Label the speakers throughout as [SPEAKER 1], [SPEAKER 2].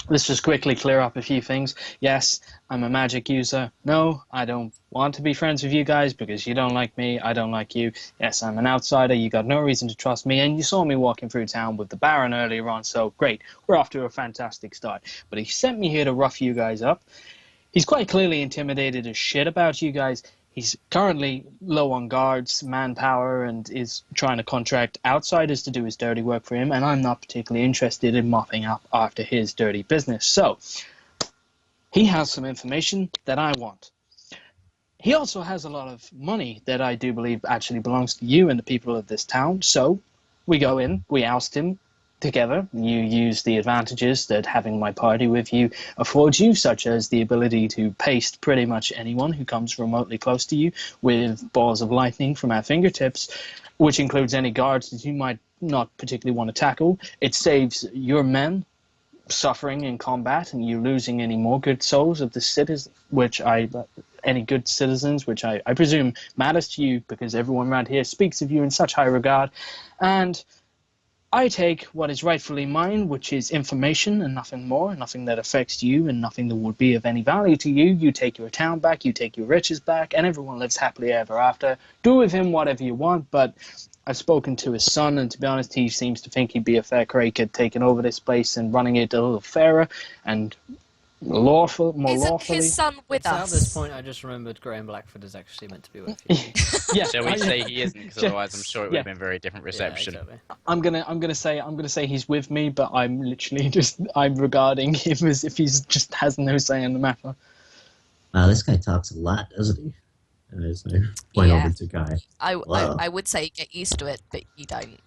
[SPEAKER 1] Let's just quickly clear up a few things. Yes, I'm a magic user. No, I don't want to be friends with you guys because you don't like me. I don't like you. Yes, I'm an outsider. You got no reason to trust me. And you saw me walking through town with the Baron earlier on. So great. We're off to a fantastic start. But he sent me here to rough you guys up. He's quite clearly intimidated as shit about you guys. He's currently low on guards, manpower, and is trying to contract outsiders to do his dirty work for him, and I'm not particularly interested in mopping up after his dirty business. So, he has some information that I want. He also has a lot of money that I do believe actually belongs to you and the people of this town. So, we go in, we oust him, together. You use the advantages that having my party with you affords you, such as the ability to paste pretty much anyone who comes remotely close to you with balls of lightning from our fingertips, which includes any guards that you might not particularly want to tackle. It saves your men suffering in combat and you losing any more good souls of the citizens, any good citizens, which I presume matters to you because everyone around here speaks of you in such high regard. And I take what is rightfully mine, which is information and nothing more, nothing that affects you and nothing that would be of any value to you. You take your town back, you take your riches back, and everyone lives happily ever after. Do with him whatever you want, but I've spoken to his son, and to be honest, he seems to think he'd be a fair crake at taking over this place and running it a little fairer and more
[SPEAKER 2] Isn't
[SPEAKER 1] lawfully.
[SPEAKER 2] his son with
[SPEAKER 3] So at this
[SPEAKER 2] us?
[SPEAKER 3] point, I just remembered Graham Blackford is actually meant to be with you.
[SPEAKER 1] Yeah,
[SPEAKER 4] Shall we say he isn't? Because otherwise, I'm sure it would have
[SPEAKER 1] yeah.
[SPEAKER 4] been very different reception.
[SPEAKER 3] Yeah, exactly.
[SPEAKER 1] I'm gonna say he's with me, but I'm literally I'm regarding him as if he's just has no say in the matter.
[SPEAKER 5] Wow, this guy talks a lot, doesn't he? And as I point
[SPEAKER 2] Yeah.
[SPEAKER 5] over to Guy.
[SPEAKER 2] I would say get used to it, but you don't.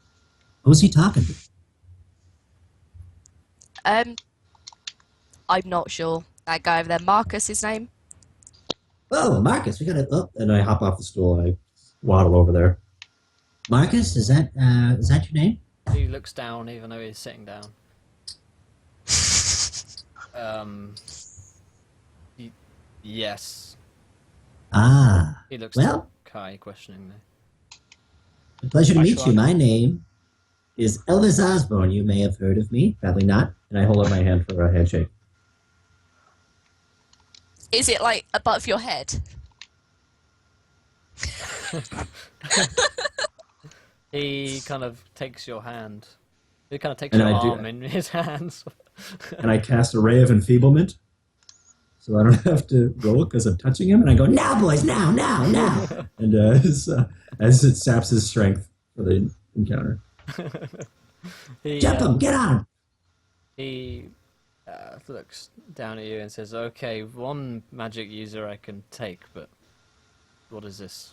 [SPEAKER 5] Who's he talking to?
[SPEAKER 2] I'm not sure. That guy over there, Marcus, his name.
[SPEAKER 5] Oh, Marcus, we gotta. Oh, and I hop off the stool and I waddle over there. Marcus, is that your name?
[SPEAKER 3] He looks down even though he's sitting down. Yes.
[SPEAKER 5] Ah,
[SPEAKER 3] He looks
[SPEAKER 5] well,
[SPEAKER 3] to Kai questioningly.
[SPEAKER 5] a pleasure to
[SPEAKER 1] I
[SPEAKER 5] meet
[SPEAKER 1] shrug.
[SPEAKER 5] you. My name is Elvis Osborne. You may have heard of me, probably not. And I hold up my hand for a handshake.
[SPEAKER 2] Is it like above your head?
[SPEAKER 3] He kind of takes your hand. He kind of takes
[SPEAKER 5] And
[SPEAKER 3] your
[SPEAKER 5] I do-
[SPEAKER 3] arm in his hands.
[SPEAKER 5] And I cast a ray of enfeeblement, so I don't have to roll because I'm touching him. And I go, now, boys, now. And as it saps his strength for the encounter.
[SPEAKER 3] He,
[SPEAKER 5] Jump him, get on him.
[SPEAKER 3] He looks down at you and says, "Okay, one magic user I can take, but what is this?"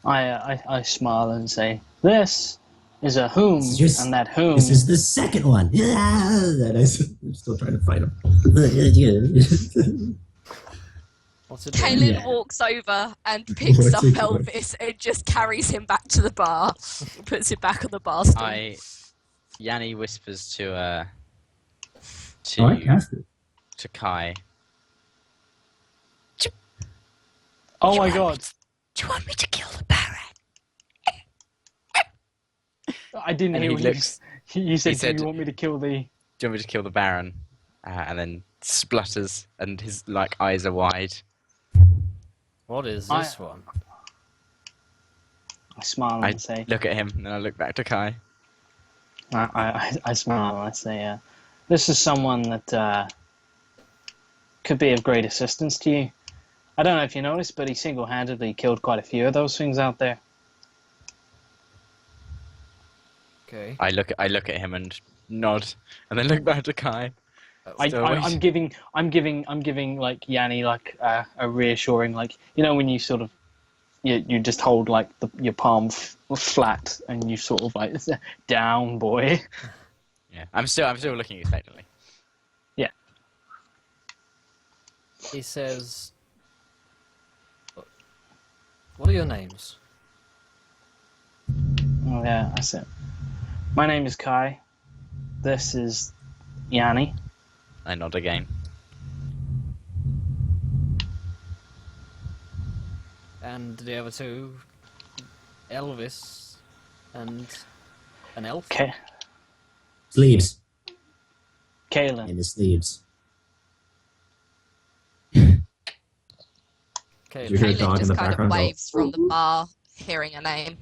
[SPEAKER 1] I smile and say, "This is a whom,
[SPEAKER 5] This is
[SPEAKER 1] and that whom."
[SPEAKER 5] This is the second one. And I'm still trying to fight him.
[SPEAKER 3] What's it doing?
[SPEAKER 2] Kaylin
[SPEAKER 5] Yeah.
[SPEAKER 2] walks over and picks
[SPEAKER 5] What's
[SPEAKER 2] up
[SPEAKER 5] it doing?
[SPEAKER 2] Elvis and just carries him back to the bar, puts him back on the bar stool.
[SPEAKER 4] Yanni whispers to
[SPEAKER 5] Oh, I cast it.
[SPEAKER 4] to Kai.
[SPEAKER 1] Oh my god!
[SPEAKER 2] Do you want me to kill the Baron?
[SPEAKER 1] I didn't
[SPEAKER 4] And
[SPEAKER 1] hear
[SPEAKER 4] he
[SPEAKER 1] what
[SPEAKER 4] looks-
[SPEAKER 1] you said.
[SPEAKER 4] said-
[SPEAKER 1] Do you want me to kill the?
[SPEAKER 4] Do you want me to kill the Baron? And then splutters, and his eyes are wide.
[SPEAKER 3] What is
[SPEAKER 1] I-
[SPEAKER 3] this one?
[SPEAKER 1] I smile
[SPEAKER 4] I
[SPEAKER 1] and say,
[SPEAKER 4] look at him, and then I look back to Kai.
[SPEAKER 1] I smile and I say, "This is someone that could be of great assistance to you. I don't know if you noticed, but he single-handedly killed quite a few of those things out there."
[SPEAKER 3] Okay.
[SPEAKER 4] I look at him and nod, and then look back to Kai. Still
[SPEAKER 1] I'm
[SPEAKER 4] waiting.
[SPEAKER 1] giving like Yanni like a reassuring, like, you know, when you sort of you just hold like your palm flat and you sort of like, down, boy.
[SPEAKER 4] Yeah, I'm still looking expectantly.
[SPEAKER 3] He says, "What are your names?"
[SPEAKER 1] Oh, yeah, I said, "My name is Kai. This is Yanni."
[SPEAKER 4] I nod again.
[SPEAKER 3] And the other two, Elvis and an elf.
[SPEAKER 1] Okay.
[SPEAKER 5] Sleeves.
[SPEAKER 1] Kalen.
[SPEAKER 5] in his sleeves.
[SPEAKER 3] Okay.
[SPEAKER 5] You hear a
[SPEAKER 2] Kaylin
[SPEAKER 5] dog in
[SPEAKER 2] just
[SPEAKER 5] the
[SPEAKER 2] kind of
[SPEAKER 5] background go,
[SPEAKER 2] waves from the bar, hearing a name.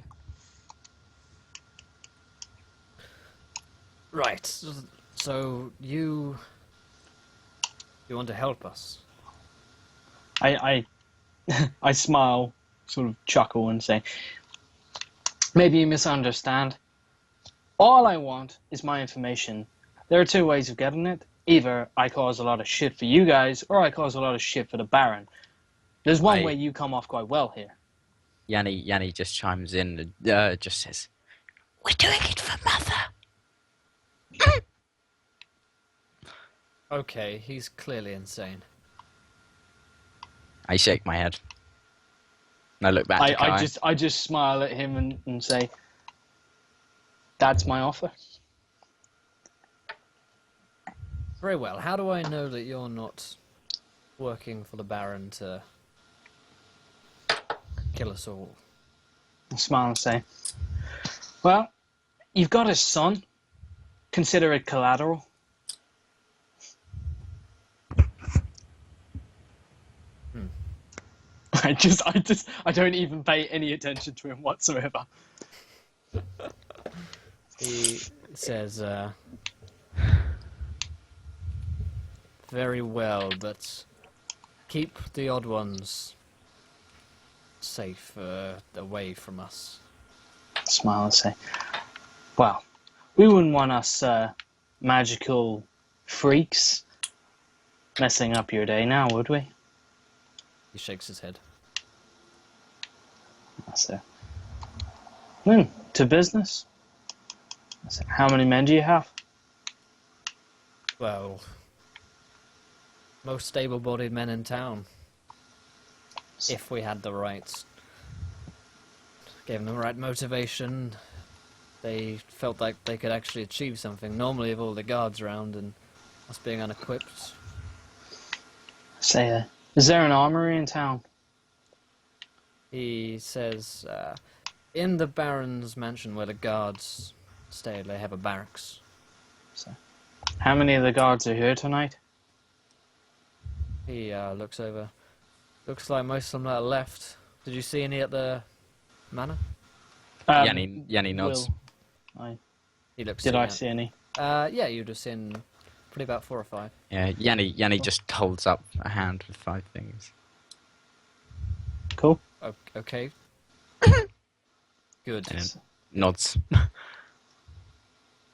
[SPEAKER 3] Right. So you want to help us?
[SPEAKER 1] I I smile, sort of chuckle, and say, maybe you misunderstand. All I want is my information. There are two ways of getting it. Either I cause a lot of shit for you guys, or I cause a lot of shit for the Baron. There's one way you come off quite well here.
[SPEAKER 4] Yanni just chimes in and just says, "We're doing it for Mother."
[SPEAKER 3] Okay, he's clearly insane.
[SPEAKER 4] I shake my head. And I look back to Kai.
[SPEAKER 1] I just smile at him and say, that's my offer.
[SPEAKER 3] Very well. How do I know that you're not working for the Baron to kill us all?
[SPEAKER 1] I smile and say, well, you've got his son. Consider it collateral. I don't even pay any attention to him whatsoever.
[SPEAKER 3] He says, very well, but keep the odd ones safe, away from us.
[SPEAKER 1] Smile and say, well, we wouldn't want us magical freaks messing up your day now, would we?
[SPEAKER 3] He shakes his head.
[SPEAKER 1] I say, then, to business. I say, how many men do you have?
[SPEAKER 3] Well, most stable-bodied men in town. If we had the right, gave them the right motivation, they felt like they could actually achieve something. Normally, with all the guards around and us being unequipped.
[SPEAKER 1] I say, is there an armory in town?
[SPEAKER 3] He says, in the Baron's mansion where the guards stay, they have a barracks.
[SPEAKER 1] So, how many of the guards are here tonight?
[SPEAKER 3] He looks over. Looks like most of them are left. Did you see any at the manor?
[SPEAKER 4] Yanni nods.
[SPEAKER 3] He looks.
[SPEAKER 1] Did I see any?
[SPEAKER 3] Yeah, you'd have seen probably about 4 or 5.
[SPEAKER 4] Yeah, Yanni just holds up a hand with 5 fingers.
[SPEAKER 1] Cool.
[SPEAKER 3] Okay. Good.
[SPEAKER 4] And nods.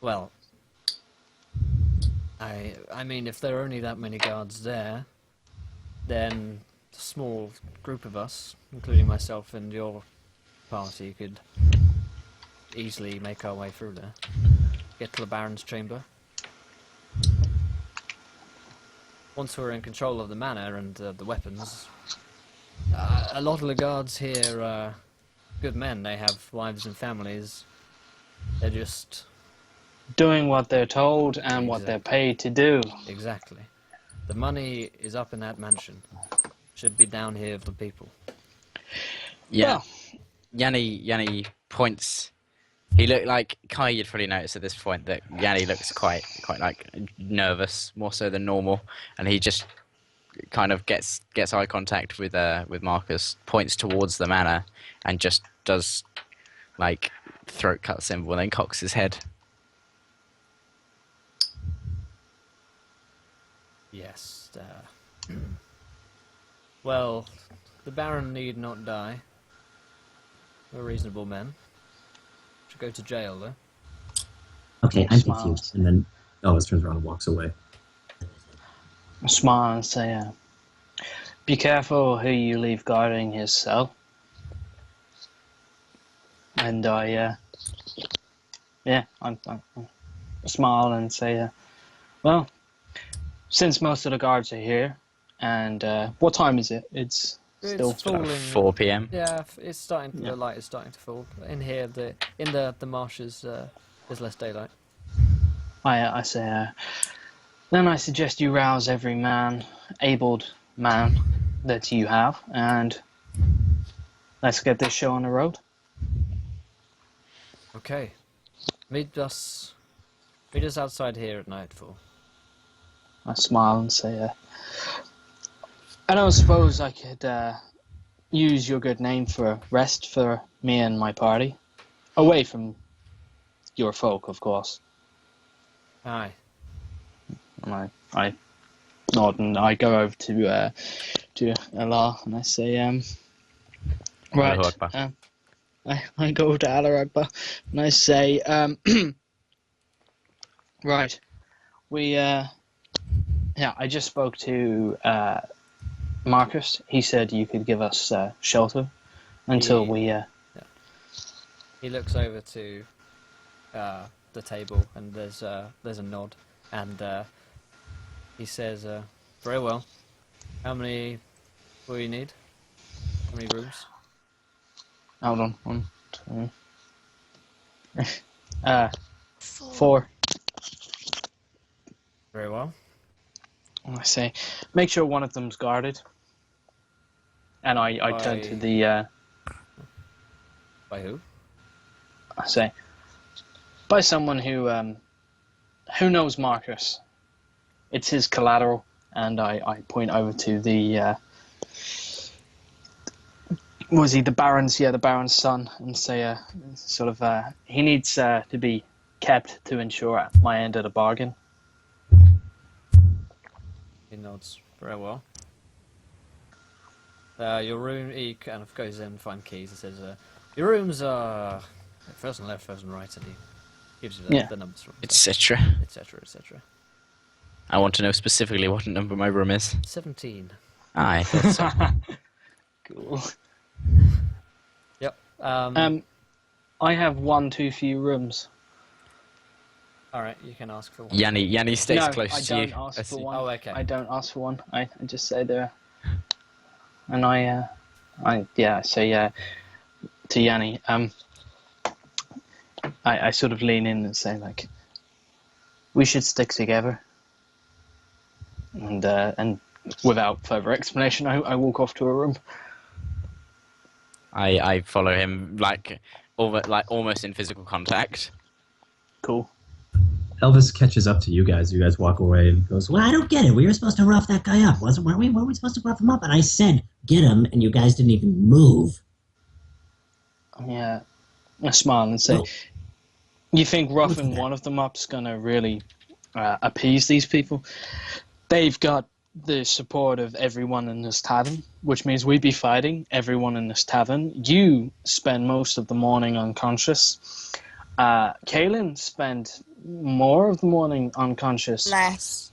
[SPEAKER 3] Well, I mean, if there are only that many guards there, then a small group of us, including myself and your party, could easily make our way through there. Get to the Baron's chamber. Once we're in control of the manor and the weapons, a lot of the guards here are good men. They have wives and families. They're just...
[SPEAKER 1] doing what they're told and what they're paid to do.
[SPEAKER 3] Exactly. The money is up in that mansion. Should be down here for the people.
[SPEAKER 4] Yeah.
[SPEAKER 1] Well,
[SPEAKER 4] Yanni points. He looked like Kai. You'd probably notice at this point that Yanni looks quite like nervous, more so than normal, and he just kind of gets eye contact with Marcus, points towards the manor, and just does like throat cut symbol, and then cocks his head.
[SPEAKER 3] Yes. Well, the Baron need not die. We're reasonable men. Should go to jail, though.
[SPEAKER 5] Okay, I'm
[SPEAKER 1] Smiles.
[SPEAKER 5] confused. And then Elvis turns around and walks away.
[SPEAKER 1] I smile and say, be careful who you leave guarding his cell. And I smile and say, well, since most of the guards are here, and what time is it? It's still
[SPEAKER 3] falling.
[SPEAKER 4] 4 p.m.
[SPEAKER 3] Yeah, it's starting. The light is starting to fall. In here, in the marshes, there's less daylight.
[SPEAKER 1] I say, then I suggest you rouse every abled man that you have, and let's get this show on the road.
[SPEAKER 3] Okay. Meet us outside here at nightfall.
[SPEAKER 1] I smile and say, I don't suppose I could use your good name for rest for me and my party. Away from your folk, of course.
[SPEAKER 3] Aye.
[SPEAKER 1] And I nod and I go over to Allah and I say, right.
[SPEAKER 4] Allahu Akbar.
[SPEAKER 1] I go over to Allah Akbar and I say, right, I just spoke to Marcus. He said you could give us shelter until
[SPEAKER 3] He looks over to the table, and there's a nod, and he says, "Very well. How many will you need? How many rooms?"
[SPEAKER 1] Hold on, 1, 2, 4.
[SPEAKER 3] Very well.
[SPEAKER 1] I say, make sure one of them's guarded. And I turn to the.
[SPEAKER 3] By who?
[SPEAKER 1] I say, by someone who knows Marcus. It's his collateral, and I point over to the. Was he the Baron's? Yeah, the Baron's son, and say, he needs to be kept to ensure my end of the bargain.
[SPEAKER 3] He nods. Very well. Your room, he kind of goes in and finds keys and says, your rooms are first and left, first and right, and he gives you the numbers from
[SPEAKER 4] Etc.
[SPEAKER 3] etc. etc.
[SPEAKER 4] I want to know specifically what number my room is.
[SPEAKER 3] 17.
[SPEAKER 4] I thought so.
[SPEAKER 1] Cool.
[SPEAKER 3] Yep.
[SPEAKER 1] I have one too few rooms.
[SPEAKER 3] Alright, you can ask for one.
[SPEAKER 4] Yanni stays
[SPEAKER 1] No,
[SPEAKER 4] close
[SPEAKER 1] I
[SPEAKER 4] to
[SPEAKER 1] don't
[SPEAKER 4] you.
[SPEAKER 1] ask for one.
[SPEAKER 3] Oh, okay.
[SPEAKER 1] I don't ask for one. I just say there. And I say to Yanni, I sort of lean in and say like, we should stick together. And without further explanation, I walk off to a room.
[SPEAKER 4] I follow him almost in physical contact.
[SPEAKER 1] Cool.
[SPEAKER 5] Elvis catches up to you guys. You guys walk away and goes, "Well, I don't get it. We were supposed to rough that guy up, weren't we? Weren't we supposed to rough him up?" And I said, "Get him," and you guys didn't even move.
[SPEAKER 1] Yeah. I smile and say, you think roughing one of them up's gonna really appease these people? They've got the support of everyone in this tavern, which means we'd be fighting everyone in this tavern. You spend most of the morning unconscious. Kaylin spent more of the morning unconscious.
[SPEAKER 2] Less.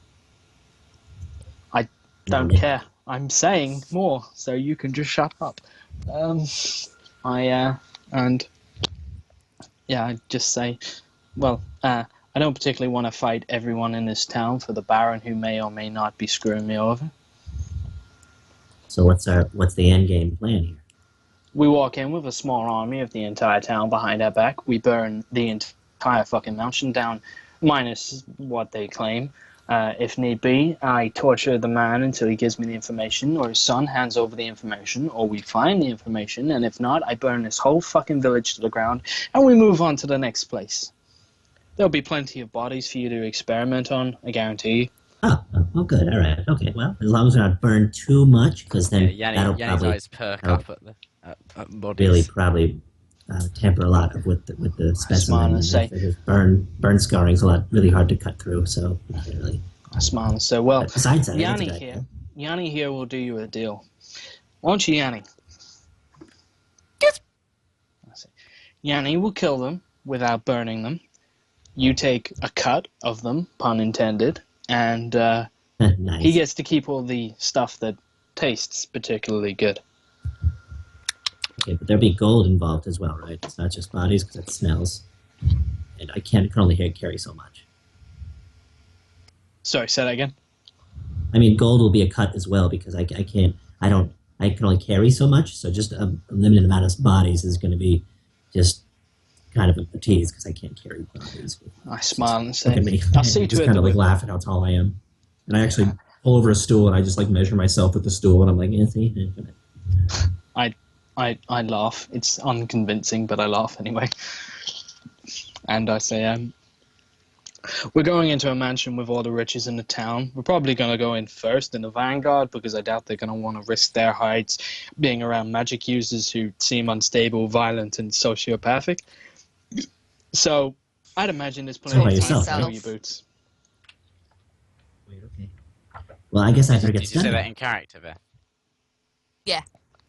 [SPEAKER 1] I don't care. I'm saying more, so you can just shut up. I just say, well, I don't particularly want to fight everyone in this town for the Baron who may or may not be screwing me over.
[SPEAKER 5] So what's the end game plan here?
[SPEAKER 1] We walk in with a small army of the entire town behind our back. We burn the entire fucking mansion down, minus what they claim. If need be, I torture the man until he gives me the information, or his son hands over the information, or we find the information, and if not, I burn this whole fucking village to the ground, and we move on to the next place. There'll be plenty of bodies for you to experiment on, I guarantee you.
[SPEAKER 5] Oh, good. All right. Okay. Well, as long as we're not burned too much, because then that'll
[SPEAKER 4] Yanni's
[SPEAKER 5] probably
[SPEAKER 4] eyes perk up at the bodies.
[SPEAKER 5] really probably temper a lot of with the specimen. Burn scarring's really hard to cut through. So not really.
[SPEAKER 1] I smile and say, well,
[SPEAKER 5] But besides that,
[SPEAKER 1] Yanni here will do you a deal. Won't you, Yanni? Yanni will kill them without burning them. You take a cut of them, pun intended, and
[SPEAKER 5] nice.
[SPEAKER 1] he gets to keep all the stuff that tastes particularly good.
[SPEAKER 5] Okay, but there'll be gold involved as well, right? It's not just bodies because it smells, and I can only carry so much.
[SPEAKER 1] Sorry, say that again.
[SPEAKER 5] I mean, gold will be a cut as well because I can only carry so much. So just a limited amount of bodies is going to be just kind of a tease because I can't carry bodies.
[SPEAKER 1] I smile and say,
[SPEAKER 5] Look at me.
[SPEAKER 1] I'll see to
[SPEAKER 5] just
[SPEAKER 1] it
[SPEAKER 5] kind of
[SPEAKER 1] that
[SPEAKER 5] like laugh at how tall I am, and I actually pull over a stool and I just like measure myself with the stool and I'm like, see.
[SPEAKER 1] I laugh. It's unconvincing, but I laugh anyway. And I say, We're going into a mansion with all the riches in the town. We're probably going to go in first in the vanguard because I doubt they're going to want to risk their hides being around magic users who seem unstable, violent, and sociopathic. So I'd imagine there's plenty
[SPEAKER 5] So by
[SPEAKER 1] of time to
[SPEAKER 5] yourself,
[SPEAKER 1] fill
[SPEAKER 2] right?
[SPEAKER 1] your boots.
[SPEAKER 5] Wait, okay. Well, I guess I better
[SPEAKER 4] Did
[SPEAKER 5] get
[SPEAKER 4] you say
[SPEAKER 5] started.
[SPEAKER 4] that in character, Beth?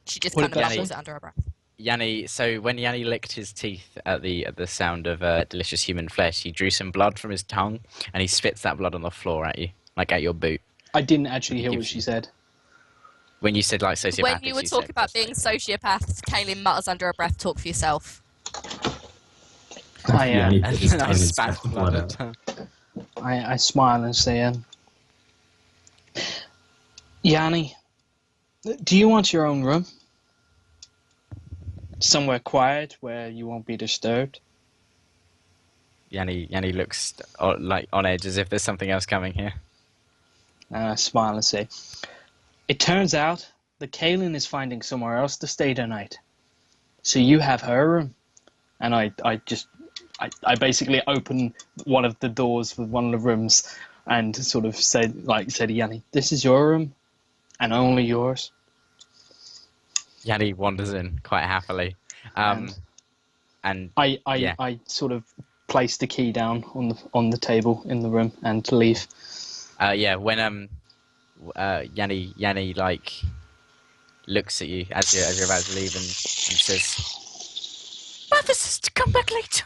[SPEAKER 2] She just
[SPEAKER 1] What
[SPEAKER 2] kind
[SPEAKER 1] did
[SPEAKER 2] of
[SPEAKER 1] that
[SPEAKER 2] mumbles
[SPEAKER 1] say?
[SPEAKER 2] it under her breath.
[SPEAKER 4] Yanni, so when Yanni licked his teeth at the sound of delicious human flesh, he drew some blood from his tongue and he spits that blood on the floor at you, like at your boot.
[SPEAKER 1] I didn't actually hear what
[SPEAKER 4] Gives
[SPEAKER 1] she
[SPEAKER 4] you-
[SPEAKER 1] said.
[SPEAKER 4] When you said like sociopathic,
[SPEAKER 2] When you were talking
[SPEAKER 4] said
[SPEAKER 2] about
[SPEAKER 4] just,
[SPEAKER 2] being
[SPEAKER 4] like,
[SPEAKER 2] sociopaths, Kaylin mutters under her breath, "Talk for yourself."
[SPEAKER 1] I,
[SPEAKER 5] Yeah, he
[SPEAKER 1] uh,
[SPEAKER 5] put his
[SPEAKER 4] and
[SPEAKER 5] tongue
[SPEAKER 4] I
[SPEAKER 5] and
[SPEAKER 4] spat
[SPEAKER 5] spat the
[SPEAKER 4] blood
[SPEAKER 5] blood
[SPEAKER 4] at
[SPEAKER 5] out.
[SPEAKER 4] her.
[SPEAKER 1] I smile and say, Yanni, do you want your own room? Somewhere quiet where you won't be disturbed?
[SPEAKER 4] Yanni looks like on edge as if there's something else coming here.
[SPEAKER 1] And I smile and say, it turns out that Kaylin is finding somewhere else to stay tonight. So you have her room. And I basically open one of the doors with one of the rooms and sort of said to Yanni, this is your room and only yours.
[SPEAKER 4] Yanni wanders in quite happily. And yeah.
[SPEAKER 1] I sort of place the key down on the table in the room and leave.
[SPEAKER 4] When Yanni like looks at you as you're about to leave and says, "Mother says to come back later."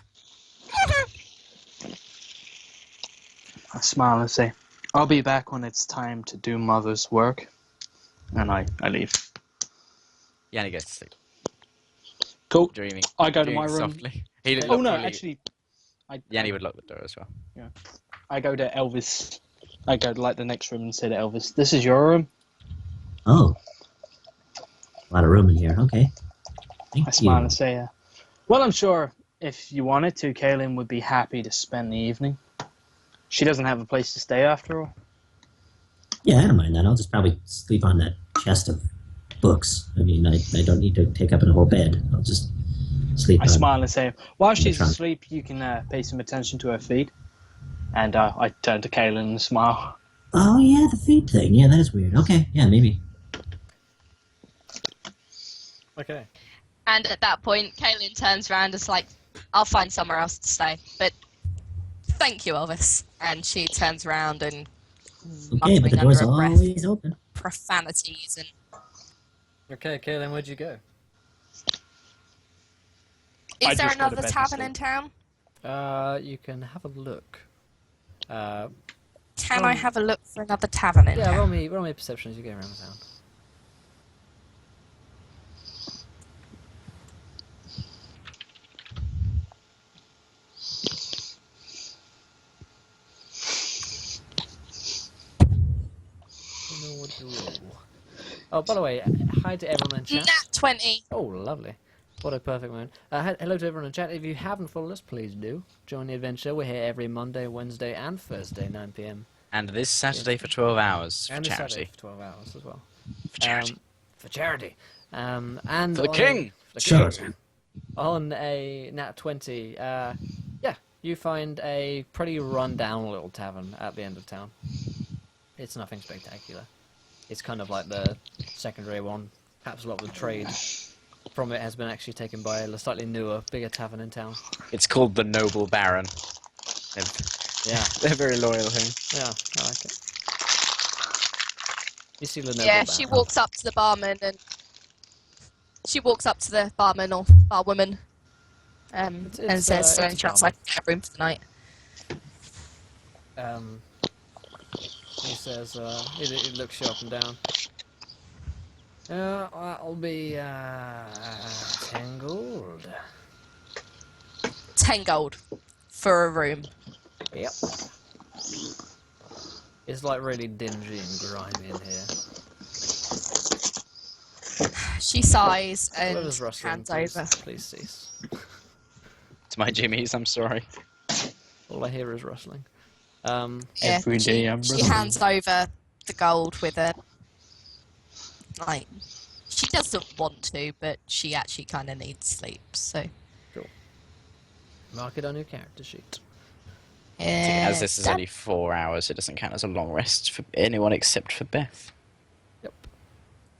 [SPEAKER 1] I smile and say, I'll be back when it's time to do mother's work. And I leave.
[SPEAKER 4] Yanni goes to sleep,
[SPEAKER 1] Cool.
[SPEAKER 4] dreaming.
[SPEAKER 1] I go to
[SPEAKER 4] dreaming
[SPEAKER 1] my room.
[SPEAKER 4] softly.
[SPEAKER 1] Oh no, actually,
[SPEAKER 4] Yanni would lock the door as well.
[SPEAKER 1] I go to Elvis. I go to like the next room and say to Elvis, this is your room?
[SPEAKER 5] Oh. A lot of room in here. Okay. Thank
[SPEAKER 1] I smile
[SPEAKER 5] you.
[SPEAKER 1] and say, well, I'm sure if you wanted to, Kaylin would be happy to spend the evening. She doesn't have a place to stay after all.
[SPEAKER 5] Yeah, I don't mind that. I'll just probably sleep on that chest of books. I mean, I don't need to take up a whole bed. I'll just sleep
[SPEAKER 1] I
[SPEAKER 5] on
[SPEAKER 1] smile and say, while
[SPEAKER 5] the
[SPEAKER 1] she's
[SPEAKER 5] trunk.
[SPEAKER 1] asleep, you can pay some attention to her feet. And I turn to Kaylin and smile.
[SPEAKER 5] Oh, yeah, the feet thing. Yeah, that is weird. Okay, yeah, maybe.
[SPEAKER 3] Okay.
[SPEAKER 2] And at that point, Kaylin turns around and is like, "I'll find somewhere else to stay, but thank you, Elvis." And she turns around and
[SPEAKER 5] Okay, but the
[SPEAKER 2] muttering
[SPEAKER 5] door's
[SPEAKER 2] under her breath
[SPEAKER 5] always open.
[SPEAKER 2] profanities and
[SPEAKER 3] Okay, Kaylin, where'd you go?
[SPEAKER 1] I
[SPEAKER 2] Is there
[SPEAKER 1] just go to
[SPEAKER 2] another
[SPEAKER 1] bed and
[SPEAKER 2] tavern
[SPEAKER 1] sleep.
[SPEAKER 2] in town?
[SPEAKER 3] You can have a look.
[SPEAKER 2] Can I have a look for another tavern in
[SPEAKER 3] Yeah,
[SPEAKER 2] town?
[SPEAKER 3] roll me a perception as you go around the town. You know what to roll. Oh, by the way, hi to everyone in chat.
[SPEAKER 2] Nat 20.
[SPEAKER 3] Oh, lovely. What a perfect moment. Hello to everyone in chat. If you haven't followed us, please do. Join the adventure. We're here every Monday, Wednesday, and Thursday, 9 p.m.
[SPEAKER 4] And this Saturday for 12 hours for
[SPEAKER 3] And this Saturday
[SPEAKER 4] charity.
[SPEAKER 3] for 12 hours as well.
[SPEAKER 4] For charity.
[SPEAKER 3] For charity. And
[SPEAKER 4] For the king!
[SPEAKER 3] For the
[SPEAKER 5] Charity.
[SPEAKER 3] king. On a Nat 20, yeah, you find a pretty run-down little tavern at the end of town. It's nothing spectacular. It's kind of like the secondary one. Perhaps a lot of the trade from it has been actually taken by a slightly newer, bigger tavern in town.
[SPEAKER 4] It's called the Noble Baron.
[SPEAKER 3] Yeah,
[SPEAKER 4] They're very loyal here.
[SPEAKER 3] yeah, I like it. You see the
[SPEAKER 2] Yeah, she walks up to the barman and she walks up to the barman or barwoman and
[SPEAKER 3] It's,
[SPEAKER 2] says, "Is there
[SPEAKER 3] it's
[SPEAKER 2] any chance I can get a room for the night?"
[SPEAKER 3] He says, he looks you up and down. That'll be 10 gold.
[SPEAKER 2] 10 gold for a room.
[SPEAKER 3] Yep. It's like really dingy and grimy in here.
[SPEAKER 2] She sighs and
[SPEAKER 3] Whoever's rustling,
[SPEAKER 2] hands
[SPEAKER 3] please,
[SPEAKER 2] over.
[SPEAKER 3] please cease.
[SPEAKER 4] It's my Jimmy's, I'm sorry.
[SPEAKER 3] All I hear is rustling.
[SPEAKER 2] Yeah,
[SPEAKER 1] Every day I'm
[SPEAKER 2] she
[SPEAKER 1] rustling.
[SPEAKER 2] hands over the gold with a like. She doesn't want to, but she actually kind of needs sleep. So
[SPEAKER 3] Mark it on your character sheet.
[SPEAKER 4] As this is only 4 hours, it doesn't count as a long rest for anyone except for Beth.
[SPEAKER 3] Yep.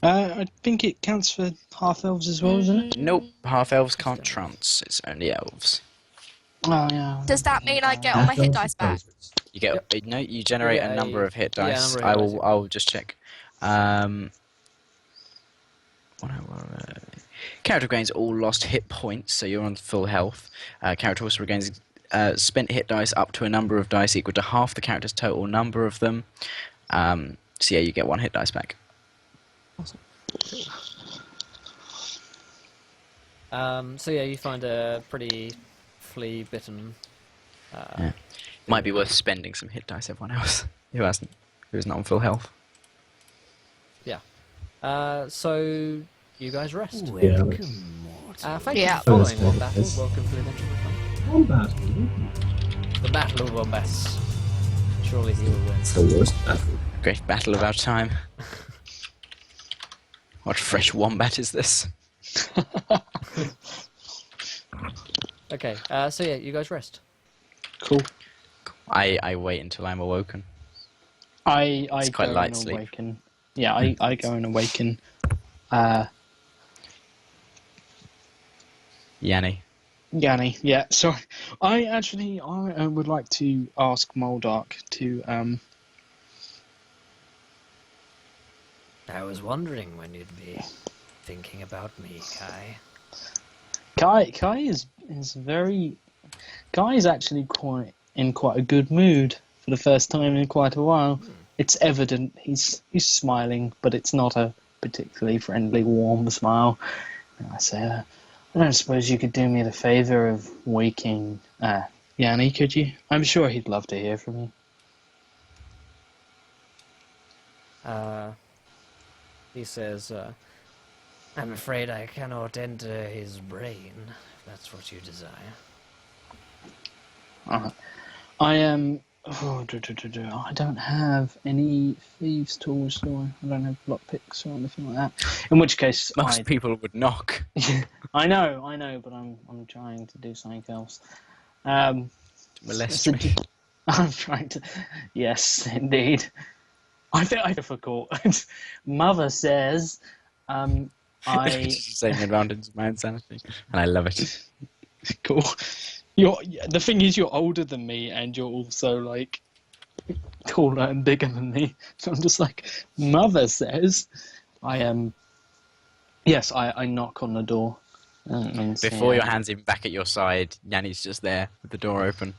[SPEAKER 1] I think it counts for half elves as well, isn't it?
[SPEAKER 4] Nope, half elves can't trance. It's only elves.
[SPEAKER 1] Oh yeah.
[SPEAKER 2] Does that mean I get all my hit dice back?
[SPEAKER 4] You get no. You generate a number of hit
[SPEAKER 3] yeah,
[SPEAKER 4] dice.
[SPEAKER 3] number of hit dice,
[SPEAKER 4] I will just check. Character gains all lost hit points, so you're on full health. Character also regains spent hit dice up to a number of dice equal to half the character's total number of them. So yeah, you get 1 hit dice back.
[SPEAKER 3] So yeah, you find a pretty flea-bitten.
[SPEAKER 4] Yeah. Might be worth spending some hit dice. Everyone else who's not on full health.
[SPEAKER 3] So you guys rest.
[SPEAKER 5] Yeah.
[SPEAKER 3] Thank
[SPEAKER 2] Yeah.
[SPEAKER 3] you for following
[SPEAKER 5] Oh,
[SPEAKER 3] One Battle.
[SPEAKER 5] yes.
[SPEAKER 3] Welcome to the Adventure of Fun.
[SPEAKER 5] Combat.
[SPEAKER 3] The Battle of Wombats. Surely he will win.
[SPEAKER 5] It's the worst battle.
[SPEAKER 4] Great battle of our time. What fresh wombat is this?
[SPEAKER 3] Okay, so yeah, you guys rest.
[SPEAKER 1] Cool.
[SPEAKER 4] I wait until I'm awoken.
[SPEAKER 1] I
[SPEAKER 4] It's quite
[SPEAKER 1] go
[SPEAKER 4] light
[SPEAKER 1] and
[SPEAKER 4] sleep.
[SPEAKER 1] awaken. Yeah, I go and awaken.
[SPEAKER 4] Yanni.
[SPEAKER 1] Yanni, yeah. So I would like to ask Moldark to
[SPEAKER 3] I was wondering when you'd be thinking about me, Kai.
[SPEAKER 1] Kai is very. Kai is actually quite in quite a good mood for the first time in quite a while. It's evident he's smiling, but it's not a particularly friendly, warm smile. And I say, I don't suppose you could do me the favour of waking Yanni, could you? I'm sure he'd love to hear from you.
[SPEAKER 3] He says, I'm afraid I cannot enter his brain, if that's what you desire.
[SPEAKER 1] I am. I don't have any thieves' tools, do I? I don't have lockpicks or anything like that. In which case,
[SPEAKER 4] Most people would knock.
[SPEAKER 1] I know, but I'm trying to do something else.
[SPEAKER 4] Molest
[SPEAKER 1] so
[SPEAKER 4] me.
[SPEAKER 1] I'm trying to. Yes, indeed. I think I forgot. Mother says, I.
[SPEAKER 4] Saying advantage of my insanity, and I love it.
[SPEAKER 1] Cool. The thing is, you're older than me, and you're also like taller and bigger than me. So I'm just like, Mother says, I am. Yes, I knock on the door. And say,
[SPEAKER 4] Before your hand's even back at your side, Yanni's just there with the door open.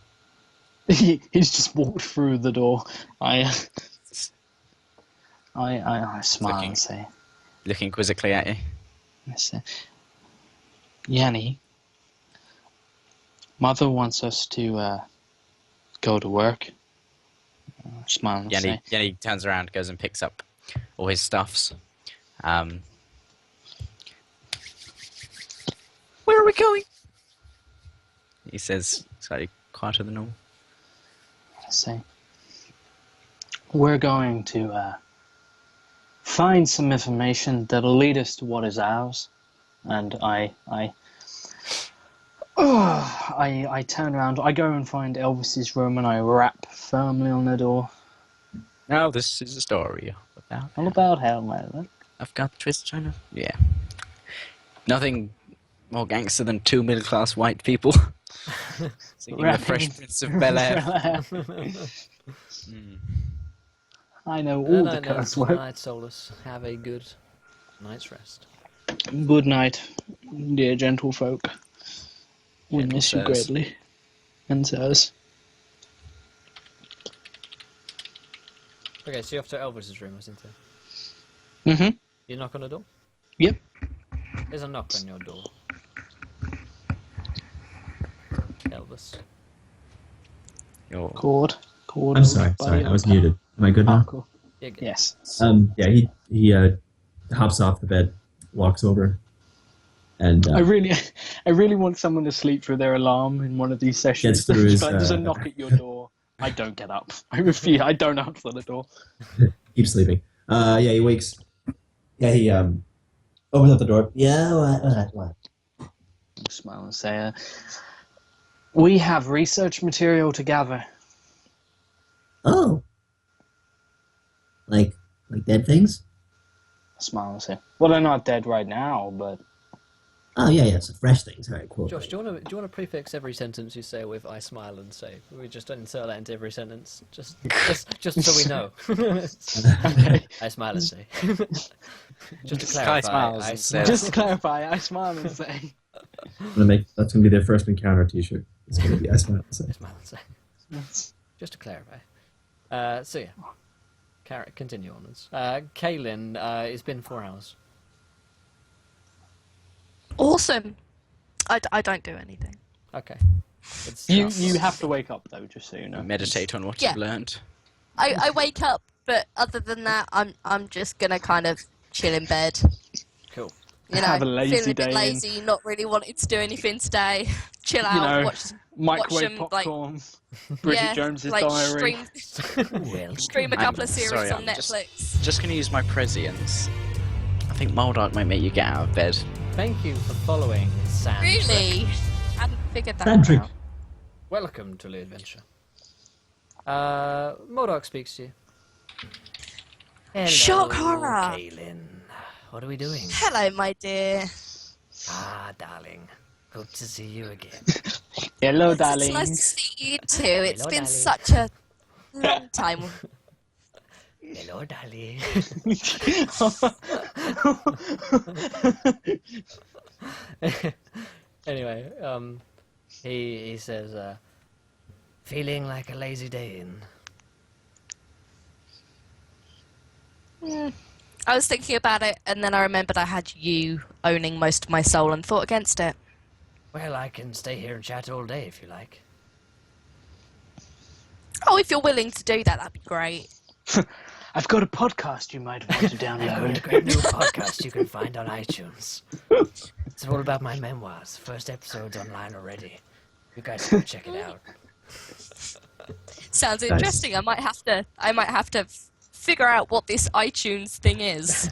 [SPEAKER 1] he's just walked through the door. I smile
[SPEAKER 4] Looking.
[SPEAKER 1] and say,
[SPEAKER 4] Looking quizzically at you.
[SPEAKER 1] I say, Yanni, Mother wants us to go to work. Smile and say,
[SPEAKER 4] Yanni turns around, goes and picks up all his stuffs. Where are we going? He says, slightly quieter than normal.
[SPEAKER 1] I say, we're going to find some information that'll lead us to what is ours. And I turn around, I go and find Elvis's room, and I rap firmly on the door.
[SPEAKER 4] Now this is a story about
[SPEAKER 1] All about how, Mother.
[SPEAKER 4] I've got the twist China. Yeah. Nothing more gangster than 2 middle-class white people singing the Fresh Prince of Bel-Air.
[SPEAKER 1] I know all the
[SPEAKER 3] Good
[SPEAKER 1] curse words.
[SPEAKER 3] night, Solus. Have a good night's rest.
[SPEAKER 1] Good night, dear gentlefolk. We
[SPEAKER 4] Gentle
[SPEAKER 1] miss you
[SPEAKER 4] sirs.
[SPEAKER 1] greatly. And sirs.
[SPEAKER 3] Okay, so you're off to Elvis's room, isn't it?
[SPEAKER 1] Mm-hmm.
[SPEAKER 3] You knock on the door?
[SPEAKER 1] Yep.
[SPEAKER 3] There's a knock on your door. Elvis.
[SPEAKER 4] You're-
[SPEAKER 1] Cord.
[SPEAKER 5] I'm sorry, I was muted. Am I good
[SPEAKER 1] Oh,
[SPEAKER 5] now?
[SPEAKER 1] cool.
[SPEAKER 3] Yeah, good.
[SPEAKER 1] Yes.
[SPEAKER 5] Yeah, he hops off the bed, walks over, and
[SPEAKER 1] I really want someone to sleep through their alarm in one of these sessions.
[SPEAKER 5] Gets through his,
[SPEAKER 1] Like, there's a knock at your door. I don't get up. I refuse. I don't answer the door.
[SPEAKER 5] keeps sleeping. Yeah, he wakes. Yeah, he opens up the door. Yeah, what?
[SPEAKER 1] Smile and say, we have research material to gather.
[SPEAKER 5] Oh. Like dead things?
[SPEAKER 1] I smile and say, well, they're not dead right now, but
[SPEAKER 5] Oh, yeah, so fresh things. All right, cool.
[SPEAKER 3] Josh, do you want to prefix every sentence you say with "I smile and say"? We just insert that into every sentence, just so we know. I smile and say. Just to
[SPEAKER 4] Sky
[SPEAKER 3] clarify,
[SPEAKER 4] smiles
[SPEAKER 3] I
[SPEAKER 4] and
[SPEAKER 3] smile.
[SPEAKER 4] says-
[SPEAKER 1] just to clarify, I smile and say,
[SPEAKER 5] That's gonna be their first encounter T-shirt. It's gonna be I smile. So.
[SPEAKER 3] I smile and say. Just to clarify. So yeah, continue onwards. Kaylin, it's been 4 hours.
[SPEAKER 2] Awesome. I don't do anything.
[SPEAKER 3] Okay. It's,
[SPEAKER 1] you have to wake up though, just so you know.
[SPEAKER 4] Meditate on what
[SPEAKER 2] Yeah.
[SPEAKER 4] you've learned.
[SPEAKER 2] I wake up, but other than that, I'm just gonna kind of chill in bed.
[SPEAKER 3] Cool.
[SPEAKER 2] You know,
[SPEAKER 1] Have a lazy
[SPEAKER 2] feeling a
[SPEAKER 1] day
[SPEAKER 2] bit
[SPEAKER 1] in-
[SPEAKER 2] lazy, not really wanting to do anything today. Chill out,
[SPEAKER 1] You know,
[SPEAKER 2] watch
[SPEAKER 1] Microwave
[SPEAKER 2] them, like-
[SPEAKER 1] popcorn, Bridget
[SPEAKER 2] yeah,
[SPEAKER 1] Jones's
[SPEAKER 2] like
[SPEAKER 1] Diary.
[SPEAKER 2] stream a
[SPEAKER 4] I'm
[SPEAKER 2] couple of series
[SPEAKER 4] sorry,
[SPEAKER 2] on
[SPEAKER 4] I'm just-
[SPEAKER 2] Netflix.
[SPEAKER 4] Just gonna use my prescience. I think Moldark might make you get out of bed.
[SPEAKER 3] Thank you for following Sam.
[SPEAKER 2] Really? Hadn't figured that
[SPEAKER 5] Sandrick.
[SPEAKER 2] out.
[SPEAKER 3] Welcome to the adventure. Modoc speaks to you. Hello,
[SPEAKER 2] Shock horror.
[SPEAKER 3] Kaylin. What are we doing?
[SPEAKER 2] Hello, my dear.
[SPEAKER 3] Ah, darling. Good to see you again.
[SPEAKER 1] Hello,
[SPEAKER 2] It's
[SPEAKER 1] darling.
[SPEAKER 2] nice to see you too. It's
[SPEAKER 3] Hello,
[SPEAKER 2] been
[SPEAKER 3] darling.
[SPEAKER 2] such a long time.
[SPEAKER 3] Hello, darling. Anyway, he says, feeling like a lazy day in.
[SPEAKER 2] I was thinking about it, and then I remembered I had you owning most of my soul and thought against it.
[SPEAKER 3] Well, I can stay here and chat all day if you like.
[SPEAKER 2] Oh, if you're willing to do that, that'd be great.
[SPEAKER 1] I've got a podcast you might want to
[SPEAKER 3] I've got a
[SPEAKER 1] download.
[SPEAKER 3] great new podcast you can find on iTunes. It's all about my memoirs. First episode's online already. You guys can check it out.
[SPEAKER 2] Sounds interesting. I might have to figure out what this iTunes thing is.